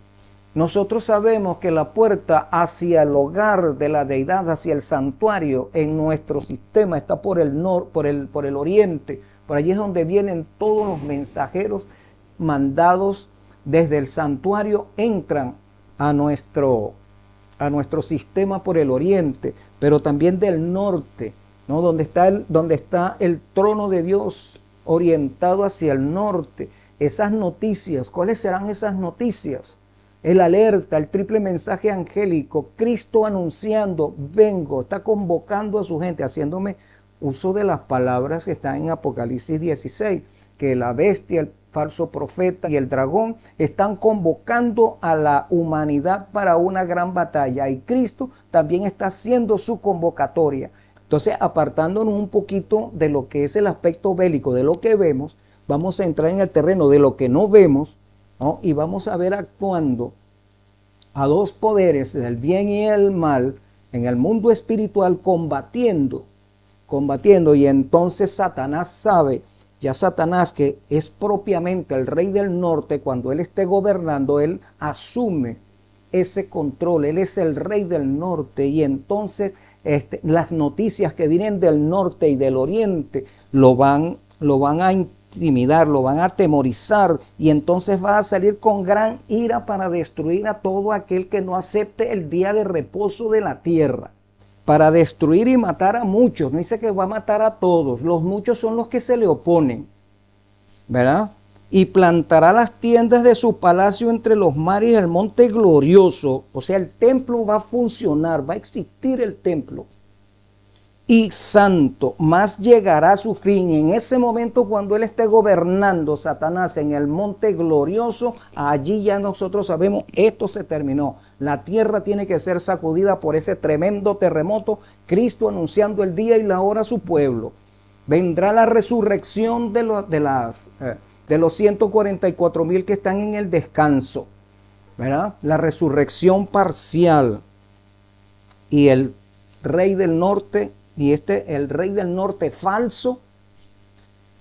Speaker 2: nosotros sabemos que la puerta hacia el hogar de la deidad, hacia el santuario en nuestro sistema está por el por el oriente. Por allí es donde vienen todos los mensajeros mandados desde el santuario, entran a nuestro sistema por el oriente, pero también del norte, ¿no? Donde está el trono de Dios orientado hacia el norte. Esas noticias, ¿cuáles serán esas noticias? El alerta, el triple mensaje angélico, Cristo anunciando, vengo, está convocando a su gente, haciéndome uso de las palabras que están en Apocalipsis 16, que la bestia, el falso profeta y el dragón están convocando a la humanidad para una gran batalla, y Cristo también está haciendo su convocatoria. Entonces, apartándonos un poquito de lo que es el aspecto bélico, de lo que vemos, vamos a entrar en el terreno de lo que no vemos, ¿no? Y vamos a ver actuando a dos poderes, el bien y el mal, en el mundo espiritual, combatiendo, y entonces Satanás sabe, ya Satanás, que es propiamente el rey del norte, cuando él esté gobernando, él asume ese control, él es el rey del norte, y entonces las noticias que vienen del norte y del oriente lo van a intimidar, lo van a atemorizar, y entonces va a salir con gran ira para destruir a todo aquel que no acepte el día de reposo de la tierra, para destruir y matar a muchos. No dice que va a matar a todos, los muchos son los que se le oponen, ¿verdad? Y plantará las tiendas de su palacio entre los mares y el monte glorioso. O sea, el templo va a funcionar, va a existir el templo. Y santo, más llegará a su fin. Y en ese momento, cuando él esté gobernando, Satanás, en el monte glorioso, allí ya nosotros sabemos, esto se terminó. La tierra tiene que ser sacudida por ese tremendo terremoto, Cristo anunciando el día y la hora a su pueblo. Vendrá la resurrección de los 144,000 que están en el descanso, ¿verdad? La resurrección parcial. Y el rey del norte, el rey del norte falso,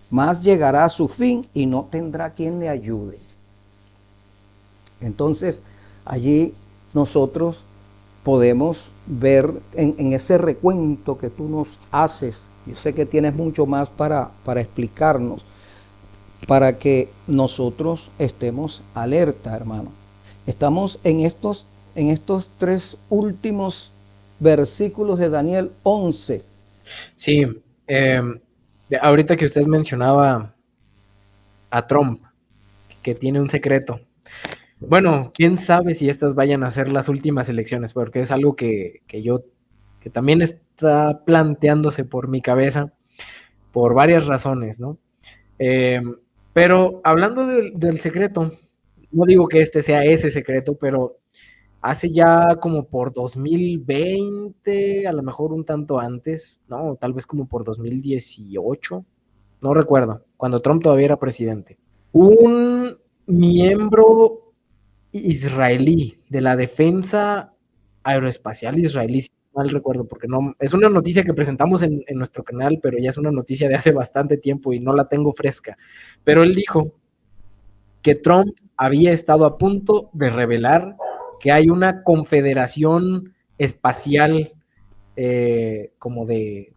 Speaker 2: más llegará a su fin y no tendrá quien le ayude. Entonces, allí nosotros podemos ver en ese recuento que tú nos haces, yo sé que tienes mucho más para explicarnos, para que nosotros estemos alerta, hermano. Estamos en estos 3 últimos versículos de Daniel 11.
Speaker 1: Sí, ahorita que usted mencionaba a Trump, que tiene un secreto. Bueno, quién sabe si estas vayan a ser las últimas elecciones, porque es algo que también está planteándose por mi cabeza por varias razones, ¿no? Pero hablando del secreto, no digo que este sea ese secreto, pero hace ya como por 2020, a lo mejor un tanto antes, ¿no? Tal vez como por 2018, no recuerdo, cuando Trump todavía era presidente. Un miembro israelí de la defensa aeroespacial israelí, si mal recuerdo, porque no, es una noticia que presentamos en nuestro canal, pero ya es una noticia de hace bastante tiempo y no la tengo fresca. Pero él dijo que Trump había estado a punto de revelar que hay una confederación espacial como de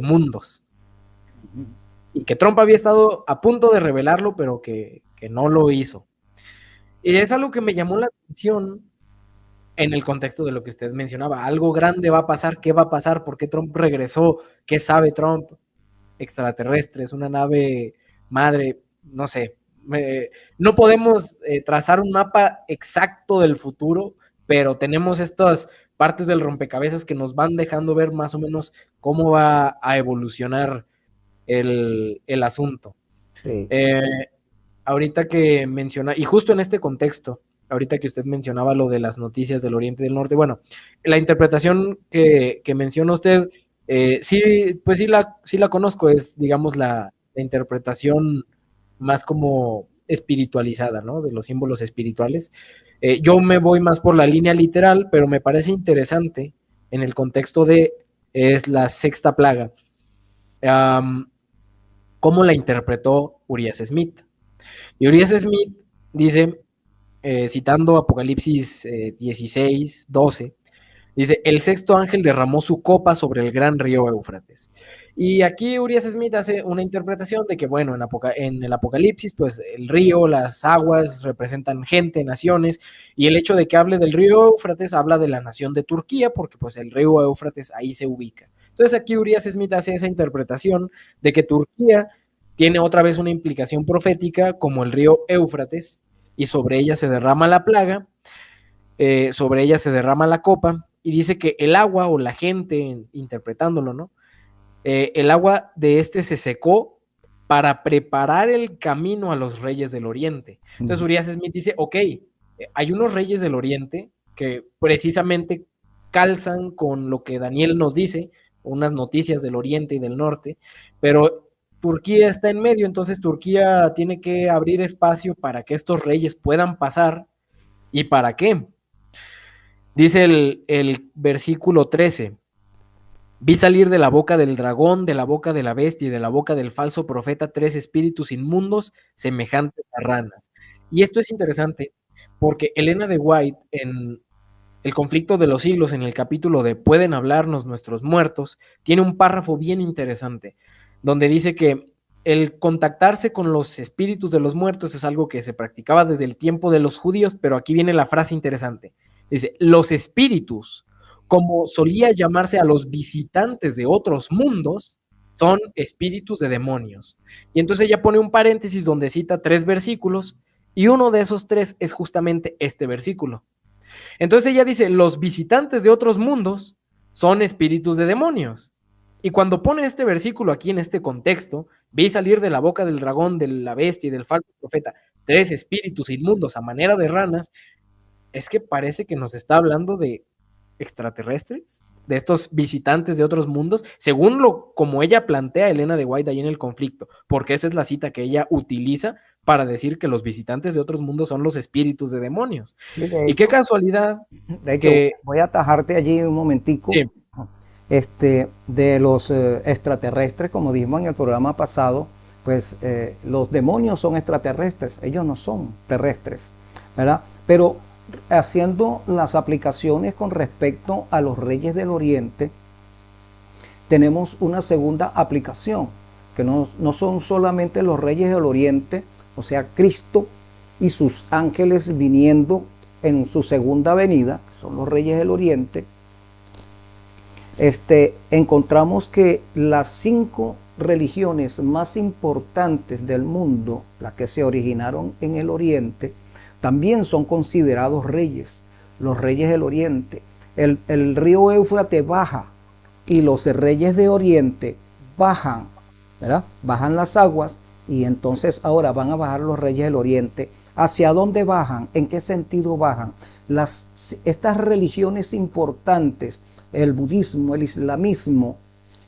Speaker 1: mundos. Y que Trump había estado a punto de revelarlo, pero que no lo hizo. Y es algo que me llamó la atención en el contexto de lo que usted mencionaba. Algo grande va a pasar, ¿qué va a pasar? ¿Por qué Trump regresó? ¿Qué sabe Trump? Extraterrestres, una nave madre, no sé, no podemos trazar un mapa exacto del futuro, pero tenemos estas partes del rompecabezas que nos van dejando ver más o menos cómo va a evolucionar el asunto.
Speaker 2: Sí.
Speaker 1: Ahorita que menciona, y justo en este contexto, ahorita que usted mencionaba lo de las noticias del Oriente y del Norte, bueno, la interpretación que menciona usted, sí, pues sí la conozco, es, digamos, la interpretación más como espiritualizada, ¿no? De los símbolos espirituales. Yo me voy más por la línea literal, pero me parece interesante en el contexto de, es la sexta plaga, cómo la interpretó Urias Smith. Y Urias Smith dice, citando Apocalipsis 16, 12, dice, el sexto ángel derramó su copa sobre el gran río Éufrates. Y aquí Urias Smith hace una interpretación de que, bueno, en el Apocalipsis, pues el río, las aguas representan gente, naciones, y el hecho de que hable del río Éufrates habla de la nación de Turquía, porque pues el río Éufrates ahí se ubica. Entonces aquí Urias Smith hace esa interpretación de que Turquía tiene otra vez una implicación profética como el río Éufrates, y sobre ella se derrama la plaga, sobre ella se derrama la copa, y dice que el agua o la gente, interpretándolo, ¿no? El agua de este se secó para preparar el camino a los reyes del Oriente. Entonces Urias Smith dice, ok, hay unos reyes del Oriente que precisamente calzan con lo que Daniel nos dice, unas noticias del Oriente y del Norte, pero Turquía está en medio, entonces Turquía tiene que abrir espacio para que estos reyes puedan pasar. ¿Y para qué? Dice el versículo 13, vi salir de la boca del dragón, de la boca de la bestia y de la boca del falso profeta 3 espíritus inmundos semejantes a ranas. Y esto es interesante porque Elena de White en El conflicto de los siglos, en el capítulo de ¿Pueden hablarnos nuestros muertos?, tiene un párrafo bien interesante donde dice que el contactarse con los espíritus de los muertos es algo que se practicaba desde el tiempo de los judíos, pero aquí viene la frase interesante. Dice, los espíritus, como solía llamarse a los visitantes de otros mundos, son espíritus de demonios. Y entonces ella pone un paréntesis donde cita 3 versículos, y uno de esos 3 es justamente este versículo. Entonces ella dice, los visitantes de otros mundos son espíritus de demonios. Y cuando pone este versículo aquí en este contexto, vi salir de la boca del dragón, de la bestia y del falso profeta 3 espíritus inmundos a manera de ranas, es que parece que nos está hablando de extraterrestres, de estos visitantes de otros mundos, según como ella plantea Elena de White ahí en el conflicto, porque esa es la cita que ella utiliza para decir que los visitantes de otros mundos son los espíritus de demonios.
Speaker 2: Sí,
Speaker 1: Y qué casualidad.
Speaker 2: De hecho, voy a atajarte allí un momentico.
Speaker 1: Sí.
Speaker 2: De los extraterrestres, como dijimos en el programa pasado, pues los demonios son extraterrestres, ellos no son terrestres, ¿verdad? Pero haciendo las aplicaciones con respecto a los reyes del Oriente, tenemos una segunda aplicación, que no son solamente los reyes del Oriente, o sea, Cristo y sus ángeles viniendo en su segunda venida, son los reyes del Oriente. Encontramos que las 5 religiones más importantes del mundo, las que se originaron en el Oriente, también son considerados reyes, los reyes del Oriente. El río Éufrates baja y los reyes de Oriente bajan, ¿verdad? Bajan las aguas y entonces ahora van a bajar los reyes del Oriente. ¿Hacia dónde bajan? ¿En qué sentido bajan? Estas religiones importantes, el budismo, el islamismo,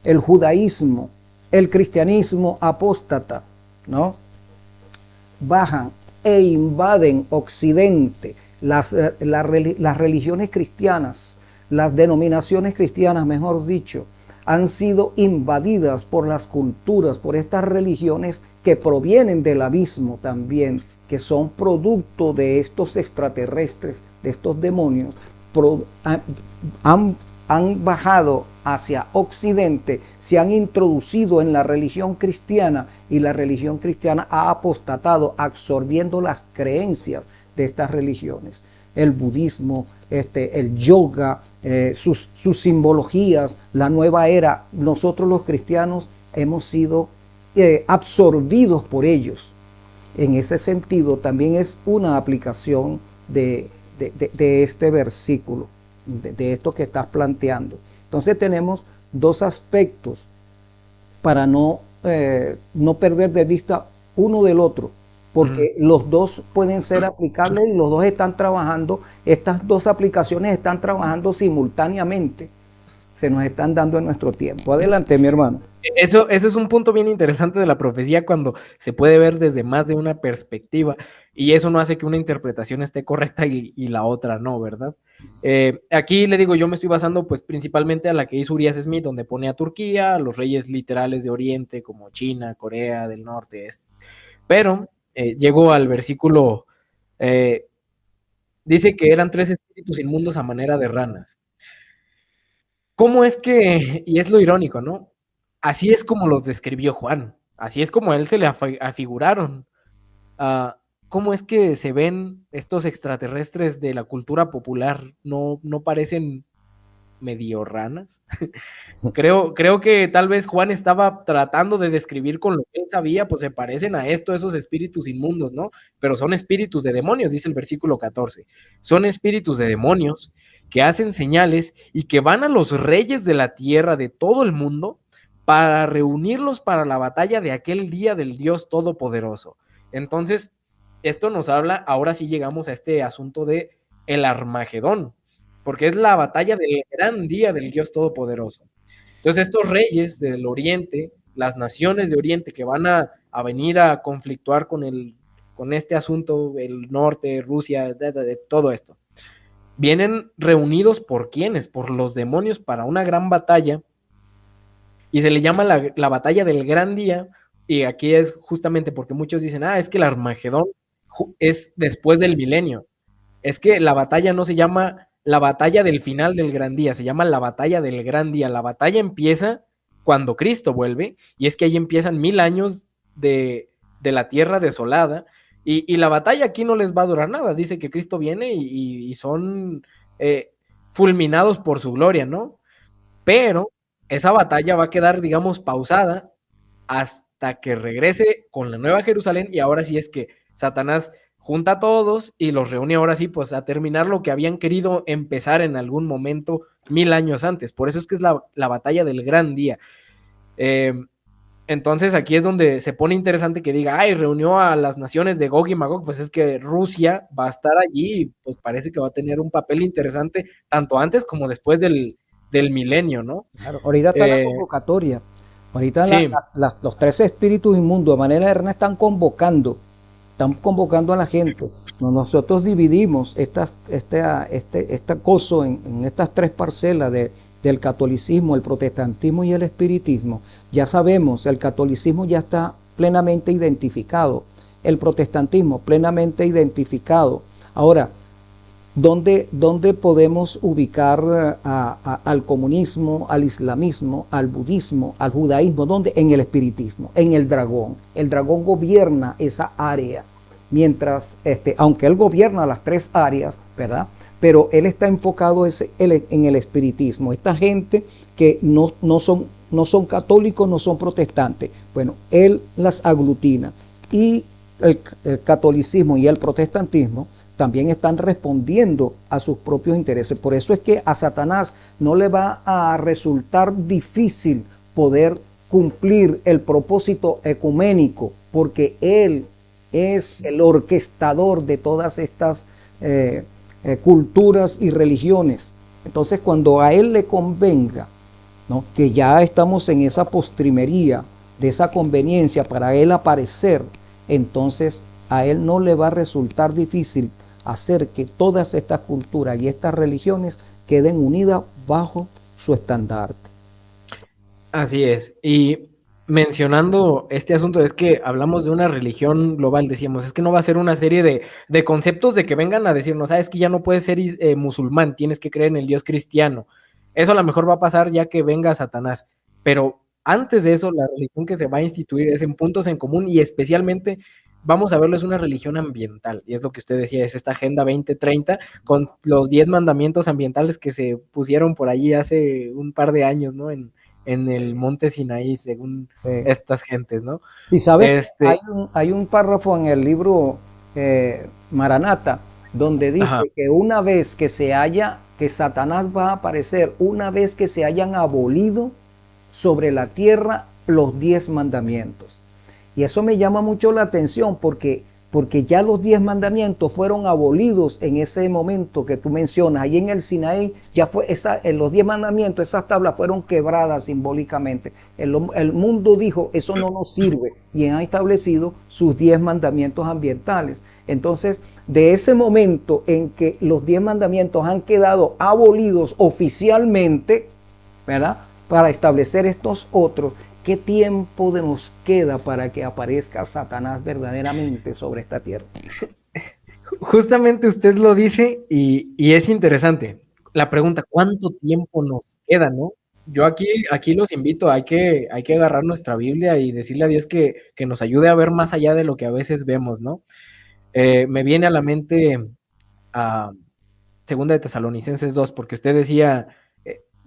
Speaker 2: el judaísmo, el cristianismo apóstata, ¿no? Bajan e invaden Occidente. Las religiones cristianas, las denominaciones cristianas, mejor dicho, han sido invadidas por las culturas, por estas religiones que provienen del abismo también, que son producto de estos extraterrestres, de estos demonios, han bajado hacia Occidente, se han introducido en la religión cristiana y la religión cristiana ha apostatado, absorbiendo las creencias de estas religiones. El budismo, el yoga, sus simbologías, la nueva era. Nosotros los cristianos hemos sido absorbidos por ellos. en ese sentido también es una aplicación de este versículo, de esto que estás planteando. Entonces tenemos dos aspectos para no perder de vista uno del otro, porque los dos pueden ser aplicables y los dos están trabajando, estas dos aplicaciones están trabajando simultáneamente, se nos están dando en nuestro tiempo. Adelante, mi hermano.
Speaker 1: Eso es un punto bien interesante de la profecía cuando se puede ver desde más de una perspectiva y eso no hace que una interpretación esté correcta y la otra no, ¿verdad? Aquí le digo, yo me estoy basando pues principalmente a la que hizo Urias Smith, donde pone a Turquía, a los reyes literales de Oriente como China, Corea del Norte, pero llego al versículo, eh, dice que eran 3 espíritus inmundos a manera de ranas. ¿Cómo es que, y es lo irónico, ¿no? Así es como los describió Juan, así es como a él se le afiguraron. ¿Cómo es que se ven estos extraterrestres de la cultura popular? ¿No parecen medio ranas? Creo que tal vez Juan estaba tratando de describir con lo que él sabía, pues se parecen a esto, esos espíritus inmundos, ¿no? Pero son espíritus de demonios, dice el versículo 14. Son espíritus de demonios que hacen señales y que van a los reyes de la tierra de todo el mundo para reunirlos para la batalla de aquel día del Dios Todopoderoso. Entonces, esto nos habla, ahora sí llegamos a este asunto de el Armagedón, porque es la batalla del gran día del Dios Todopoderoso. Entonces, estos reyes del Oriente, las naciones de Oriente que van a venir a conflictuar con este asunto, el norte, Rusia, de todo esto, vienen reunidos por quienes, por los demonios para una gran batalla, y se le llama la batalla del gran día, y aquí es justamente porque muchos dicen, es que el Armagedón es después del milenio. Es que la batalla no se llama la batalla del final del gran día, se llama la batalla del gran día. La batalla empieza cuando Cristo vuelve, y es que ahí empiezan 1000 años de la tierra desolada, y la batalla aquí no les va a durar nada. Dice que Cristo viene y son fulminados por su gloria, ¿no? Pero esa batalla va a quedar, digamos, pausada hasta que regrese con la Nueva Jerusalén, y ahora sí es que Satanás junta a todos y los reúne ahora sí, pues a terminar lo que habían querido empezar en algún momento 1000 años antes. Por eso es que es la batalla del gran día. Entonces aquí es donde se pone interesante que diga, reunió a las naciones de Gog y Magog, pues es que Rusia va a estar allí y pues parece que va a tener un papel interesante tanto antes como después del milenio, ¿no?
Speaker 2: Claro, ahorita está la convocatoria. Ahorita
Speaker 1: Sí.
Speaker 2: los 13 espíritus inmundos de manera eterna están convocando a la gente. Nosotros dividimos este coso en estas tres parcelas del catolicismo, el protestantismo y el espiritismo. Ya sabemos, el catolicismo ya está plenamente identificado, el protestantismo plenamente identificado. Ahora, ¿dónde podemos ubicar al comunismo, al islamismo, al budismo, al judaísmo? ¿Dónde? En el espiritismo, en el dragón. El dragón gobierna esa área, mientras, aunque él gobierna las tres áreas, ¿verdad? Pero él está enfocado en el espiritismo. Esta gente que no son católicos, no son protestantes, bueno, él las aglutina. Y el catolicismo y el protestantismo también están respondiendo a sus propios intereses. Por eso es que a Satanás no le va a resultar difícil poder cumplir el propósito ecuménico, porque él es el orquestador de todas estas culturas y religiones. Entonces, cuando a él le convenga, ¿no?, que ya estamos en esa postrimería de esa conveniencia para él aparecer, entonces a él no le va a resultar difícil hacer que todas estas culturas y estas religiones queden unidas bajo su estandarte.
Speaker 1: Así es. Y mencionando este asunto, es que hablamos de una religión global, decíamos, es que no va a ser una serie de conceptos de que vengan a decirnos, es que ya no puedes ser musulmán, tienes que creer en el Dios cristiano. Eso a lo mejor va a pasar ya que venga Satanás. Pero antes de eso, la religión que se va a instituir es en puntos en común, y especialmente vamos a verlo, es una religión ambiental. Y es lo que usted decía, es esta Agenda 2030 con los 10 mandamientos ambientales que se pusieron por allí hace un par de años, ¿no? en el monte Sinaí, según
Speaker 2: Sí.
Speaker 1: estas gentes, ¿no?
Speaker 2: Y sabes que
Speaker 1: Este,
Speaker 2: hay un párrafo en el libro Maranata donde
Speaker 1: ajá,
Speaker 2: dice que una vez que se haya, que Satanás va a aparecer, una vez que se hayan abolido sobre la tierra los 10 mandamientos. Y eso me llama mucho la atención porque ya los 10 mandamientos fueron abolidos en ese momento que tú mencionas. Ahí en el Sinaí ya fue en los 10 mandamientos, esas tablas fueron quebradas simbólicamente. El mundo dijo, eso no nos sirve, y han establecido sus 10 mandamientos ambientales. Entonces, de ese momento en que los 10 mandamientos han quedado abolidos oficialmente, ¿verdad? Para establecer estos otros, ¿qué tiempo nos queda para que aparezca Satanás verdaderamente sobre esta tierra?
Speaker 1: justamente usted lo dice y es interesante. La pregunta, ¿cuánto tiempo nos queda, no? Yo aquí los invito, hay que agarrar nuestra Biblia y decirle a Dios que nos ayude a ver más allá de lo que a veces vemos, ¿no? Me viene a la mente a Segunda de Tesalonicenses 2, porque usted decía,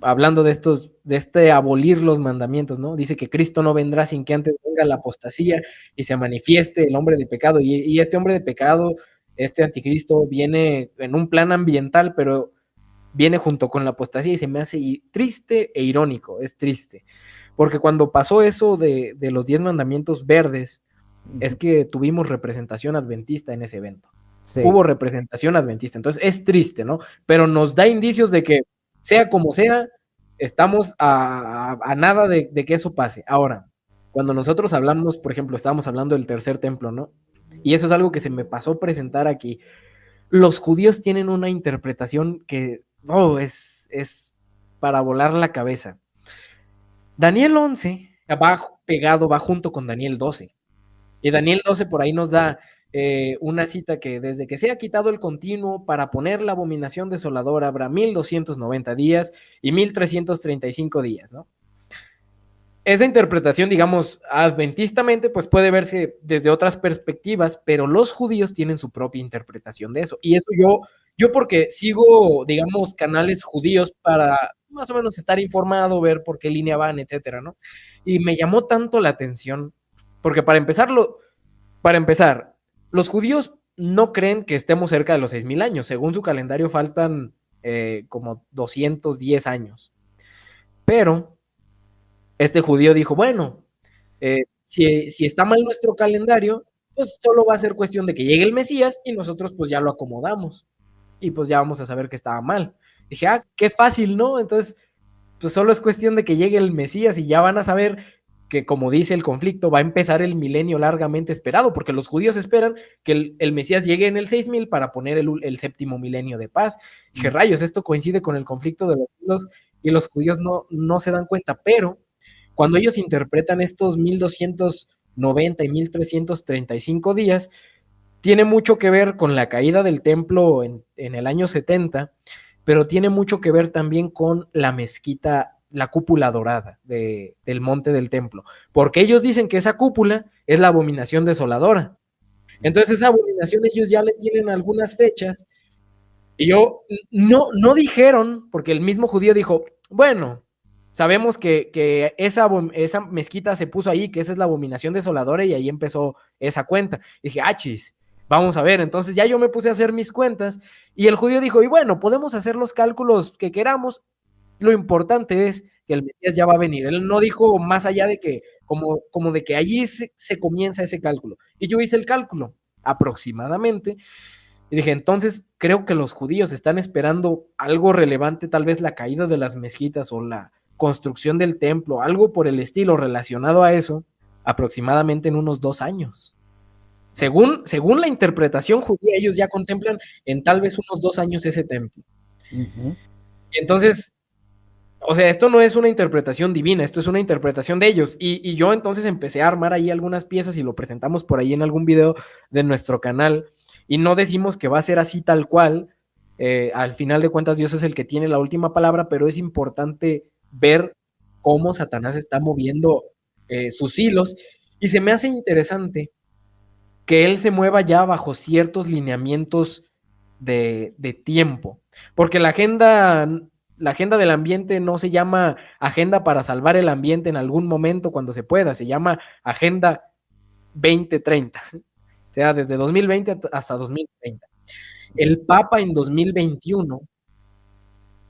Speaker 1: hablando de de este abolir los mandamientos, ¿no? Dice que Cristo no vendrá sin que antes venga la apostasía y se manifieste el hombre de pecado. Y este hombre de pecado, este anticristo, viene en un plan ambiental, pero viene junto con la apostasía y se me hace triste e irónico, es triste. Porque cuando pasó eso de los 10 mandamientos verdes, es que tuvimos representación adventista en ese evento.
Speaker 2: Sí.
Speaker 1: Hubo representación adventista. Entonces es triste, ¿no? Pero nos da indicios de que, sea como sea, estamos a nada de que eso pase. Ahora, cuando nosotros hablamos, por ejemplo, estábamos hablando del tercer templo, ¿no? Y eso es algo que se me pasó presentar aquí. Los judíos tienen una interpretación que, oh, es para volar la cabeza. Daniel 11 va pegado, va junto con Daniel 12. Y Daniel 12 por ahí nos da una cita que desde que se ha quitado el continuo para poner la abominación desoladora habrá 1290 días y 1335 días, ¿no? Esa interpretación, digamos, adventistamente, pues puede verse desde otras perspectivas, pero los judíos tienen su propia interpretación de eso. Y eso yo porque sigo, digamos, canales judíos para más o menos estar informado, ver por qué línea van, etcétera, ¿no? Y me llamó tanto la atención, porque para empezar, los judíos no creen que estemos cerca de los 6000 años. Según su calendario faltan como 210 años. Pero este judío dijo, bueno, si está mal nuestro calendario, pues solo va a ser cuestión de que llegue el Mesías y nosotros pues ya lo acomodamos. Y pues ya vamos a saber que estaba mal. Dije, ah, qué fácil, ¿no? Entonces, pues solo es cuestión de que llegue el Mesías y ya van a saber que, como dice el conflicto, va a empezar el milenio largamente esperado, porque los judíos esperan que el Mesías llegue en el 6000 para poner el séptimo milenio de paz. Dije, rayos, esto coincide con el conflicto de los siglos y los judíos no se dan cuenta, pero cuando ellos interpretan estos 1290 y 1335 días, tiene mucho que ver con la caída del templo en el año 70, pero tiene mucho que ver también con la mezquita, la cúpula dorada del monte del templo, porque ellos dicen que esa cúpula es la abominación desoladora. Entonces esa abominación ellos ya le tienen algunas fechas y no dijeron, porque el mismo judío dijo, bueno, sabemos que esa mezquita se puso ahí, que esa es la abominación desoladora y ahí empezó esa cuenta. Y dije, chis, vamos a ver. Entonces ya yo me puse a hacer mis cuentas y el judío dijo, y bueno, podemos hacer los cálculos que queramos. Lo importante es que el Mesías ya va a venir. Él no dijo más allá de que, como de que allí se comienza ese cálculo. Y yo hice el cálculo aproximadamente y dije, entonces creo que los judíos están esperando algo relevante, tal vez la caída de las mezquitas o la construcción del templo, algo por el estilo relacionado a eso, aproximadamente en unos 2 años. Según la interpretación judía, ellos ya contemplan en tal vez unos 2 años ese templo.
Speaker 2: Ujú.
Speaker 1: Y entonces, o sea, esto no es una interpretación divina, esto es una interpretación de ellos. Y yo entonces empecé a armar ahí algunas piezas y lo presentamos por ahí en algún video de nuestro canal. Y no decimos que va a ser así tal cual. Al final de cuentas, Dios es el que tiene la última palabra, pero es importante ver cómo Satanás está moviendo sus hilos. Y se me hace interesante que él se mueva ya bajo ciertos lineamientos de tiempo. Porque la agenda la agenda del ambiente no se llama agenda para salvar el ambiente en algún momento cuando se pueda, se llama Agenda 2030, o sea, desde 2020 hasta 2030. El Papa en 2021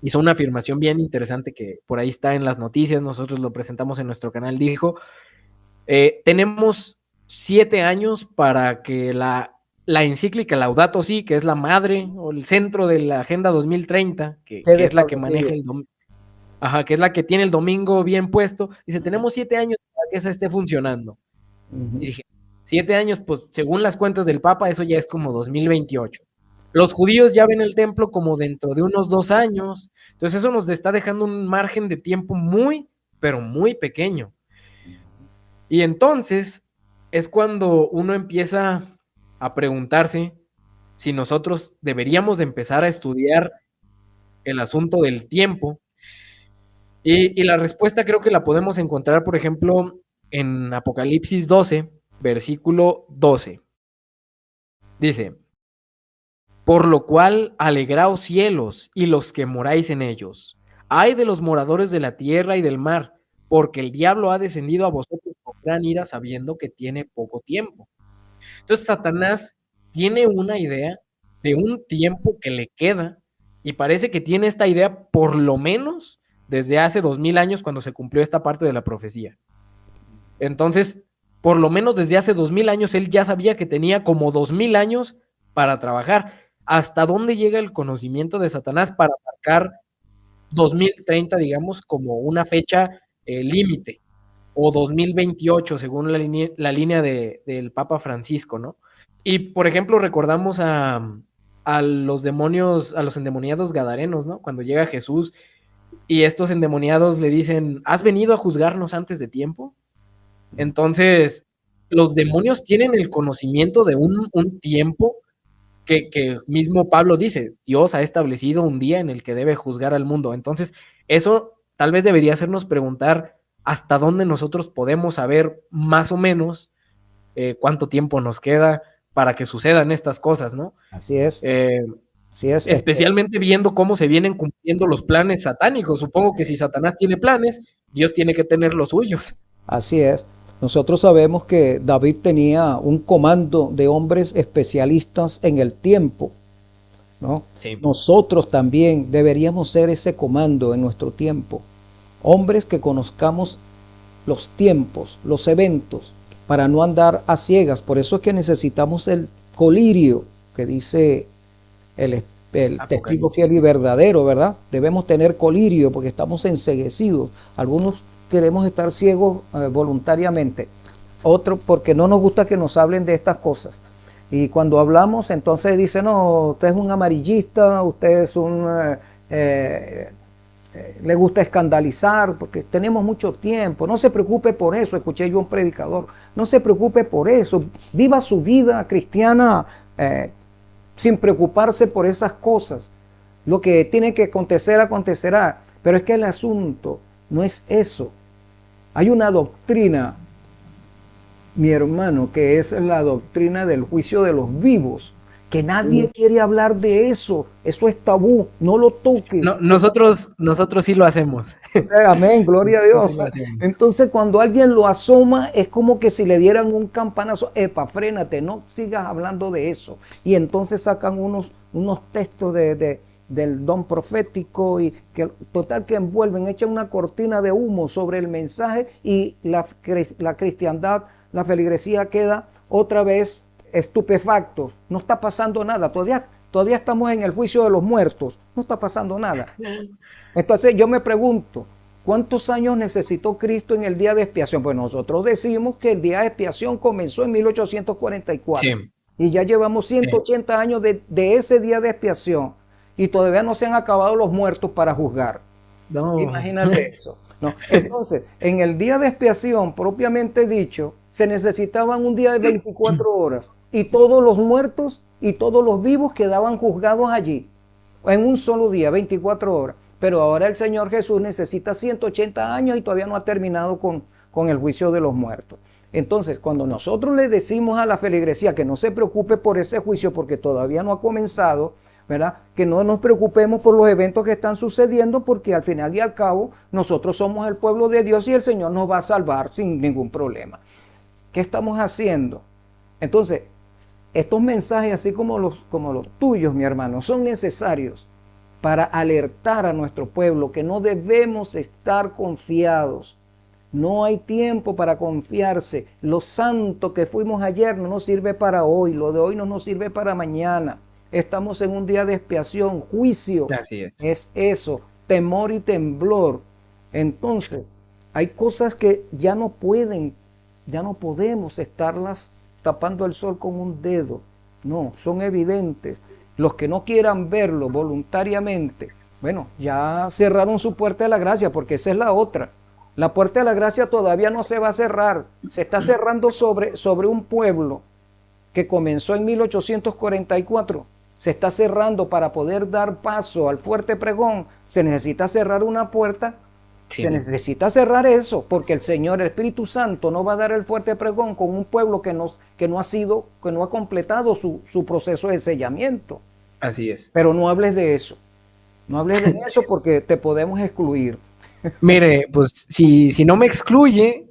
Speaker 1: hizo una afirmación bien interesante que por ahí está en las noticias, nosotros lo presentamos en nuestro canal, dijo, tenemos 7 años para que la encíclica Laudato Si, que es la madre o el centro de la Agenda 2030, que es la que maneja que es la que tiene el domingo bien puesto, dice, tenemos 7 años para que esa esté funcionando. Y dije, 7 años, pues según las cuentas del Papa, eso ya es como 2028. Los judíos ya ven el templo como dentro de unos 2 años, entonces eso nos está dejando un margen de tiempo muy, pero muy pequeño. Y entonces es cuando uno empieza a preguntarse si nosotros deberíamos de empezar a estudiar el asunto del tiempo. Y la respuesta creo que la podemos encontrar, por ejemplo, en Apocalipsis 12, versículo 12. Dice, por lo cual alegraos cielos y los que moráis en ellos. Ay de los moradores de la tierra y del mar, porque el diablo ha descendido a vosotros con gran ira sabiendo que tiene poco tiempo. Entonces Satanás tiene una idea de un tiempo que le queda y parece que tiene esta idea por lo menos desde hace 2000 años cuando se cumplió esta parte de la profecía. Entonces, por lo menos desde hace 2000 años él ya sabía que tenía como 2000 años para trabajar. ¿Hasta dónde llega el conocimiento de Satanás para marcar 2030, digamos, como una fecha límite? O 2028, según la línea del Papa Francisco, ¿no? Y, por ejemplo, recordamos a los demonios, a los endemoniados gadarenos, ¿no? Cuando llega Jesús y estos endemoniados le dicen, ¿has venido a juzgarnos antes de tiempo? Entonces, los demonios tienen el conocimiento de un tiempo que mismo Pablo dice, Dios ha establecido un día en el que debe juzgar al mundo. Entonces, eso tal vez debería hacernos preguntar hasta dónde nosotros podemos saber más o menos cuánto tiempo nos queda para que sucedan estas cosas, ¿no?
Speaker 2: Así es. Así es.
Speaker 1: Especialmente viendo cómo se vienen cumpliendo los planes satánicos. Supongo que si Satanás tiene planes, Dios tiene que tener los suyos.
Speaker 2: Así es. Nosotros sabemos que David tenía un comando de hombres especialistas en el tiempo, ¿no?
Speaker 1: Sí.
Speaker 2: Nosotros también deberíamos ser ese comando en nuestro tiempo. Hombres que conozcamos los tiempos, los eventos, para no andar a ciegas. Por eso es que necesitamos el colirio que dice el testigo fiel y verdadero, ¿verdad? Debemos tener colirio porque estamos enceguecidos. Algunos queremos estar ciegos voluntariamente. Otros porque no nos gusta que nos hablen de estas cosas. Y cuando hablamos, entonces dicen, no, usted es un amarillista, usted es un... le gusta escandalizar porque tenemos mucho tiempo. No se preocupe por eso, escuché yo a un predicador. No se preocupe por eso. Viva su vida cristiana sin preocuparse por esas cosas. Lo que tiene que acontecer, acontecerá. Pero es que el asunto no es eso. Hay una doctrina, mi hermano, que es la doctrina del juicio de los vivos, que nadie quiere hablar de eso. Eso es tabú, no lo toques.
Speaker 1: No, nosotros sí lo hacemos.
Speaker 2: Amén, gloria a Dios. Entonces cuando alguien lo asoma es como que si le dieran un campanazo, epa, frénate, no sigas hablando de eso. Y entonces sacan unos textos del don profético y que total que envuelven, echan una cortina de humo sobre el mensaje y la cristiandad, la feligresía queda otra vez estupefactos. No está pasando nada, todavía estamos en el juicio de los muertos, no está pasando nada. Entonces yo me pregunto, ¿cuántos años necesitó Cristo en el día de expiación? Pues nosotros decimos que el día de expiación comenzó en 1844 sí. Y ya llevamos 180 sí. años de ese día de expiación y todavía no se han acabado los muertos para juzgar. No. Imagínate eso. No. Entonces, en el día de expiación propiamente dicho, se necesitaban un día de 24 horas y todos los muertos y todos los vivos quedaban juzgados allí en un solo día, 24 horas. Pero ahora el Señor Jesús necesita 180 años y todavía no ha terminado con el juicio de los muertos. Entonces, cuando nosotros le decimos a la feligresía que no se preocupe por ese juicio porque todavía no ha comenzado, ¿verdad? Que no nos preocupemos por los eventos que están sucediendo porque al final y al cabo nosotros somos el pueblo de Dios y el Señor nos va a salvar sin ningún problema. ¿Qué estamos haciendo? Entonces, estos mensajes, así como los tuyos, mi hermano, son necesarios para alertar a nuestro pueblo que no debemos estar confiados. No hay tiempo para confiarse. Lo santo que fuimos ayer no nos sirve para hoy. Lo de hoy no nos sirve para mañana. Estamos en un día de expiación, juicio.
Speaker 1: Así es.
Speaker 2: Es eso, temor y temblor. Entonces, hay cosas que ya no podemos estarlas tapando el sol con un dedo. No, son evidentes. Los que no quieran verlo voluntariamente, bueno, ya cerraron su puerta de la gracia, porque esa es la otra. La puerta de la gracia todavía no se va a cerrar. Se está cerrando sobre un pueblo que comenzó en 1844. Se está cerrando para poder dar paso al fuerte pregón. Se necesita cerrar una puerta.
Speaker 1: Sí.
Speaker 2: Se necesita cerrar eso, porque el Señor, el Espíritu Santo, no va a dar el fuerte pregón con un pueblo que no ha completado su proceso de sellamiento.
Speaker 1: Así es.
Speaker 2: Pero no hables de eso. No hables de eso porque te podemos excluir.
Speaker 1: Mire, pues si no me excluye,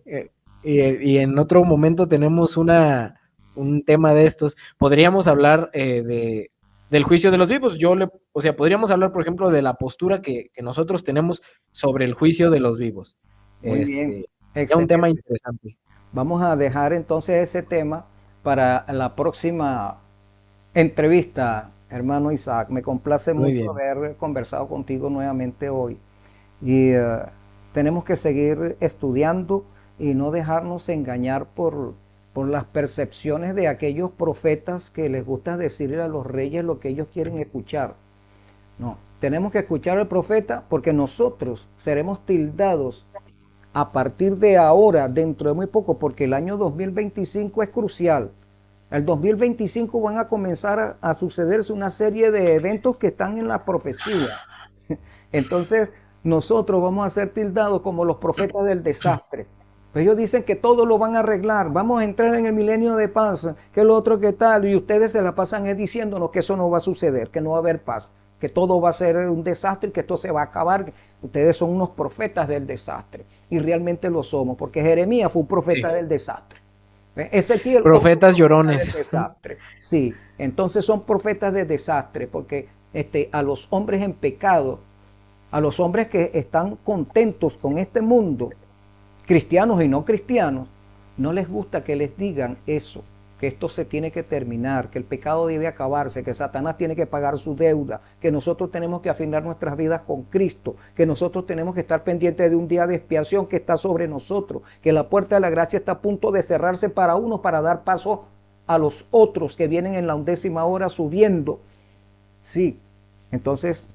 Speaker 1: y en otro momento tenemos un tema de estos, podríamos hablar del juicio de los vivos. Podríamos hablar, por ejemplo, de la postura que nosotros tenemos sobre el juicio de los vivos.
Speaker 2: Muy bien.
Speaker 1: Es un tema interesante.
Speaker 2: Vamos a dejar entonces ese tema para la próxima entrevista, hermano Isaac. Me complace mucho haber conversado contigo nuevamente hoy. Y tenemos que seguir estudiando y no dejarnos engañar por las percepciones de aquellos profetas que les gusta decirle a los reyes lo que ellos quieren escuchar. No, tenemos que escuchar al profeta porque nosotros seremos tildados a partir de ahora, dentro de muy poco, porque el año 2025 es crucial. El 2025 van a comenzar a sucederse una serie de eventos que están en la profecía. Entonces, nosotros vamos a ser tildados como los profetas del desastre. Pues ellos dicen que todo lo van a arreglar, vamos a entrar en el milenio de paz, que lo otro que tal, y ustedes se la pasan diciéndonos que eso no va a suceder, que no va a haber paz, que todo va a ser un desastre, que esto se va a acabar. Ustedes son unos profetas del desastre, y realmente lo somos, porque Jeremías fue un profeta del desastre. Ezequiel,
Speaker 1: profetas llorones.
Speaker 2: Del desastre. Sí, entonces son profetas de desastre, porque a los hombres en pecado, a los hombres que están contentos con este mundo, cristianos y no cristianos, no les gusta que les digan eso, que esto se tiene que terminar, que el pecado debe acabarse, que Satanás tiene que pagar su deuda, que nosotros tenemos que afinar nuestras vidas con Cristo, que nosotros tenemos que estar pendientes de un día de expiación que está sobre nosotros, que la puerta de la gracia está a punto de cerrarse para unos para dar paso a los otros que vienen en la 11ª hora subiendo. Sí, entonces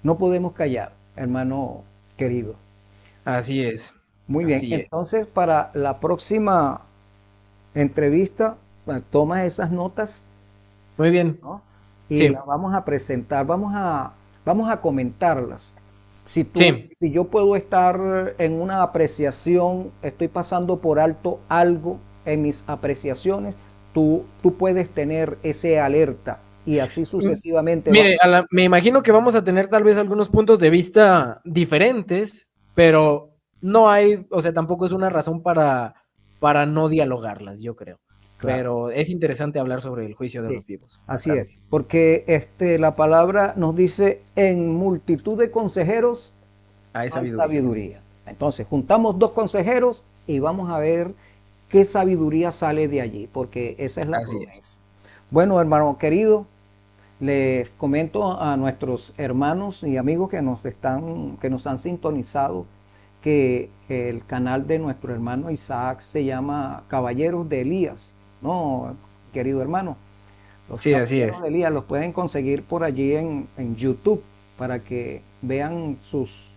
Speaker 2: no podemos callar, hermano querido.
Speaker 1: Así es.
Speaker 2: Muy bien, entonces para la próxima entrevista, toma esas notas.
Speaker 1: Muy bien.
Speaker 2: ¿No? Y las vamos a presentar, vamos a comentarlas. Si yo puedo estar en una apreciación, estoy pasando por alto algo en mis apreciaciones, tú puedes tener ese alerta y así sucesivamente.
Speaker 1: Mire, me imagino que vamos a tener tal vez algunos puntos de vista diferentes, pero no hay, o sea, tampoco es una razón para no dialogarlas, yo creo. Claro. Pero es interesante hablar sobre el juicio de los vivos.
Speaker 2: Así es, porque la palabra nos dice: en multitud de consejeros hay sabiduría. Entonces, juntamos dos consejeros y vamos a ver qué sabiduría sale de allí, porque esa es la promesa. Bueno, hermano querido, les comento a nuestros hermanos y amigos que nos han sintonizado que el canal de nuestro hermano Isaac se llama Caballeros de Elías, ¿no, querido hermano? Los Caballeros de Elías los pueden conseguir por allí en YouTube para que vean sus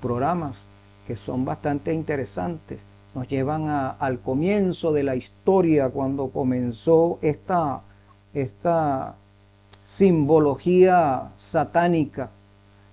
Speaker 2: programas, que son bastante interesantes. Nos llevan al comienzo de la historia, cuando comenzó esta simbología satánica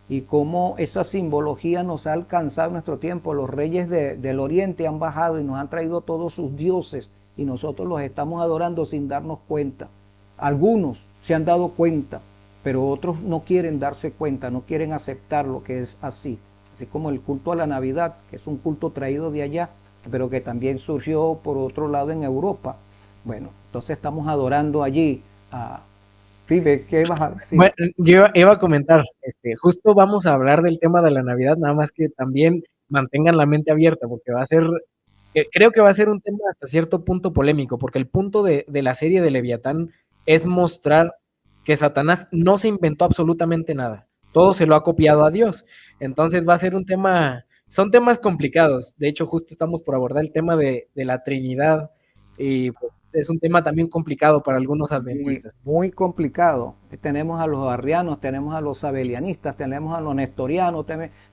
Speaker 2: y cómo esa simbología nos ha alcanzado en nuestro tiempo. Los reyes del oriente han bajado y nos han traído todos sus dioses y nosotros los estamos adorando sin darnos cuenta. Algunos se han dado cuenta, pero otros no quieren darse cuenta, no quieren aceptar lo que es así. Así como el culto a la Navidad, que es un culto traído de allá, pero que también surgió por otro lado en Europa. Bueno, entonces estamos adorando allí a... Dime, ¿qué vas a decir?
Speaker 1: Bueno, yo iba a comentar, justo vamos a hablar del tema de la Navidad, nada más que también mantengan la mente abierta, porque va a ser, creo que va a ser un tema hasta cierto punto polémico, porque el punto de la serie de Leviatán es mostrar que Satanás no se inventó absolutamente nada, todo se lo ha copiado a Dios. Entonces va a ser un tema, son temas complicados. De hecho, justo estamos por abordar el tema de la Trinidad y pues, es un tema también complicado para algunos
Speaker 2: Muy,
Speaker 1: adventistas.
Speaker 2: muy complicado. Tenemos a los arrianos, tenemos a los sabelianistas, tenemos a los nestorianos.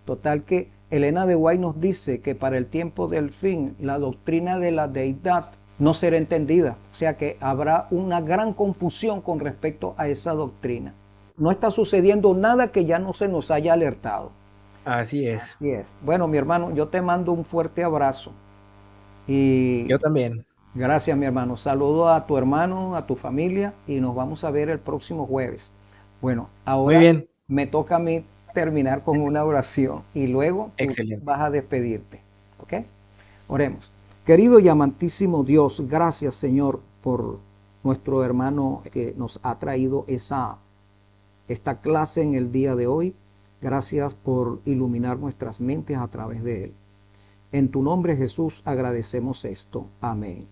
Speaker 2: Total que Elena de White nos dice que para el tiempo del fin la doctrina de la deidad no será entendida. O sea que habrá una gran confusión con respecto a esa doctrina. No está sucediendo nada que ya no se nos haya alertado.
Speaker 1: Así es.
Speaker 2: Así es. Bueno, mi hermano, yo te mando un fuerte abrazo. Y
Speaker 1: Yo también.
Speaker 2: gracias, mi hermano. Saludo a tu hermano, a tu familia y nos vamos a ver el próximo jueves. Bueno,
Speaker 1: Muy
Speaker 2: ahora
Speaker 1: bien.
Speaker 2: me toca a mí terminar con una oración y luego tú
Speaker 1: Excelente.
Speaker 2: vas a despedirte. ¿Ok? Oremos. Querido y amantísimo Dios, gracias, Señor, por nuestro hermano que nos ha traído esta clase en el día de hoy. Gracias por iluminar nuestras mentes a través de él. En tu nombre, Jesús, agradecemos esto. Amén.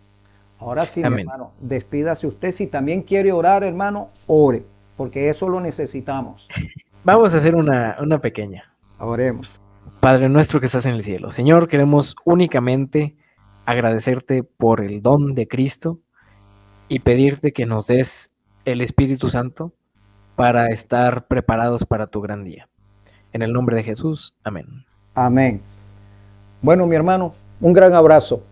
Speaker 2: Ahora sí, mi
Speaker 1: Amén.
Speaker 2: hermano, despídase usted. Si también quiere orar, hermano, ore, porque eso lo necesitamos.
Speaker 1: Vamos a hacer una pequeña.
Speaker 2: Oremos.
Speaker 1: Padre nuestro que estás en el cielo. Señor, queremos únicamente agradecerte por el don de Cristo y pedirte que nos des el Espíritu Santo para estar preparados para tu gran día. En el nombre de Jesús. Amén.
Speaker 2: Amén. Bueno, mi hermano, un gran abrazo.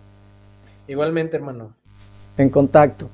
Speaker 1: Igualmente, hermano.
Speaker 2: En contacto.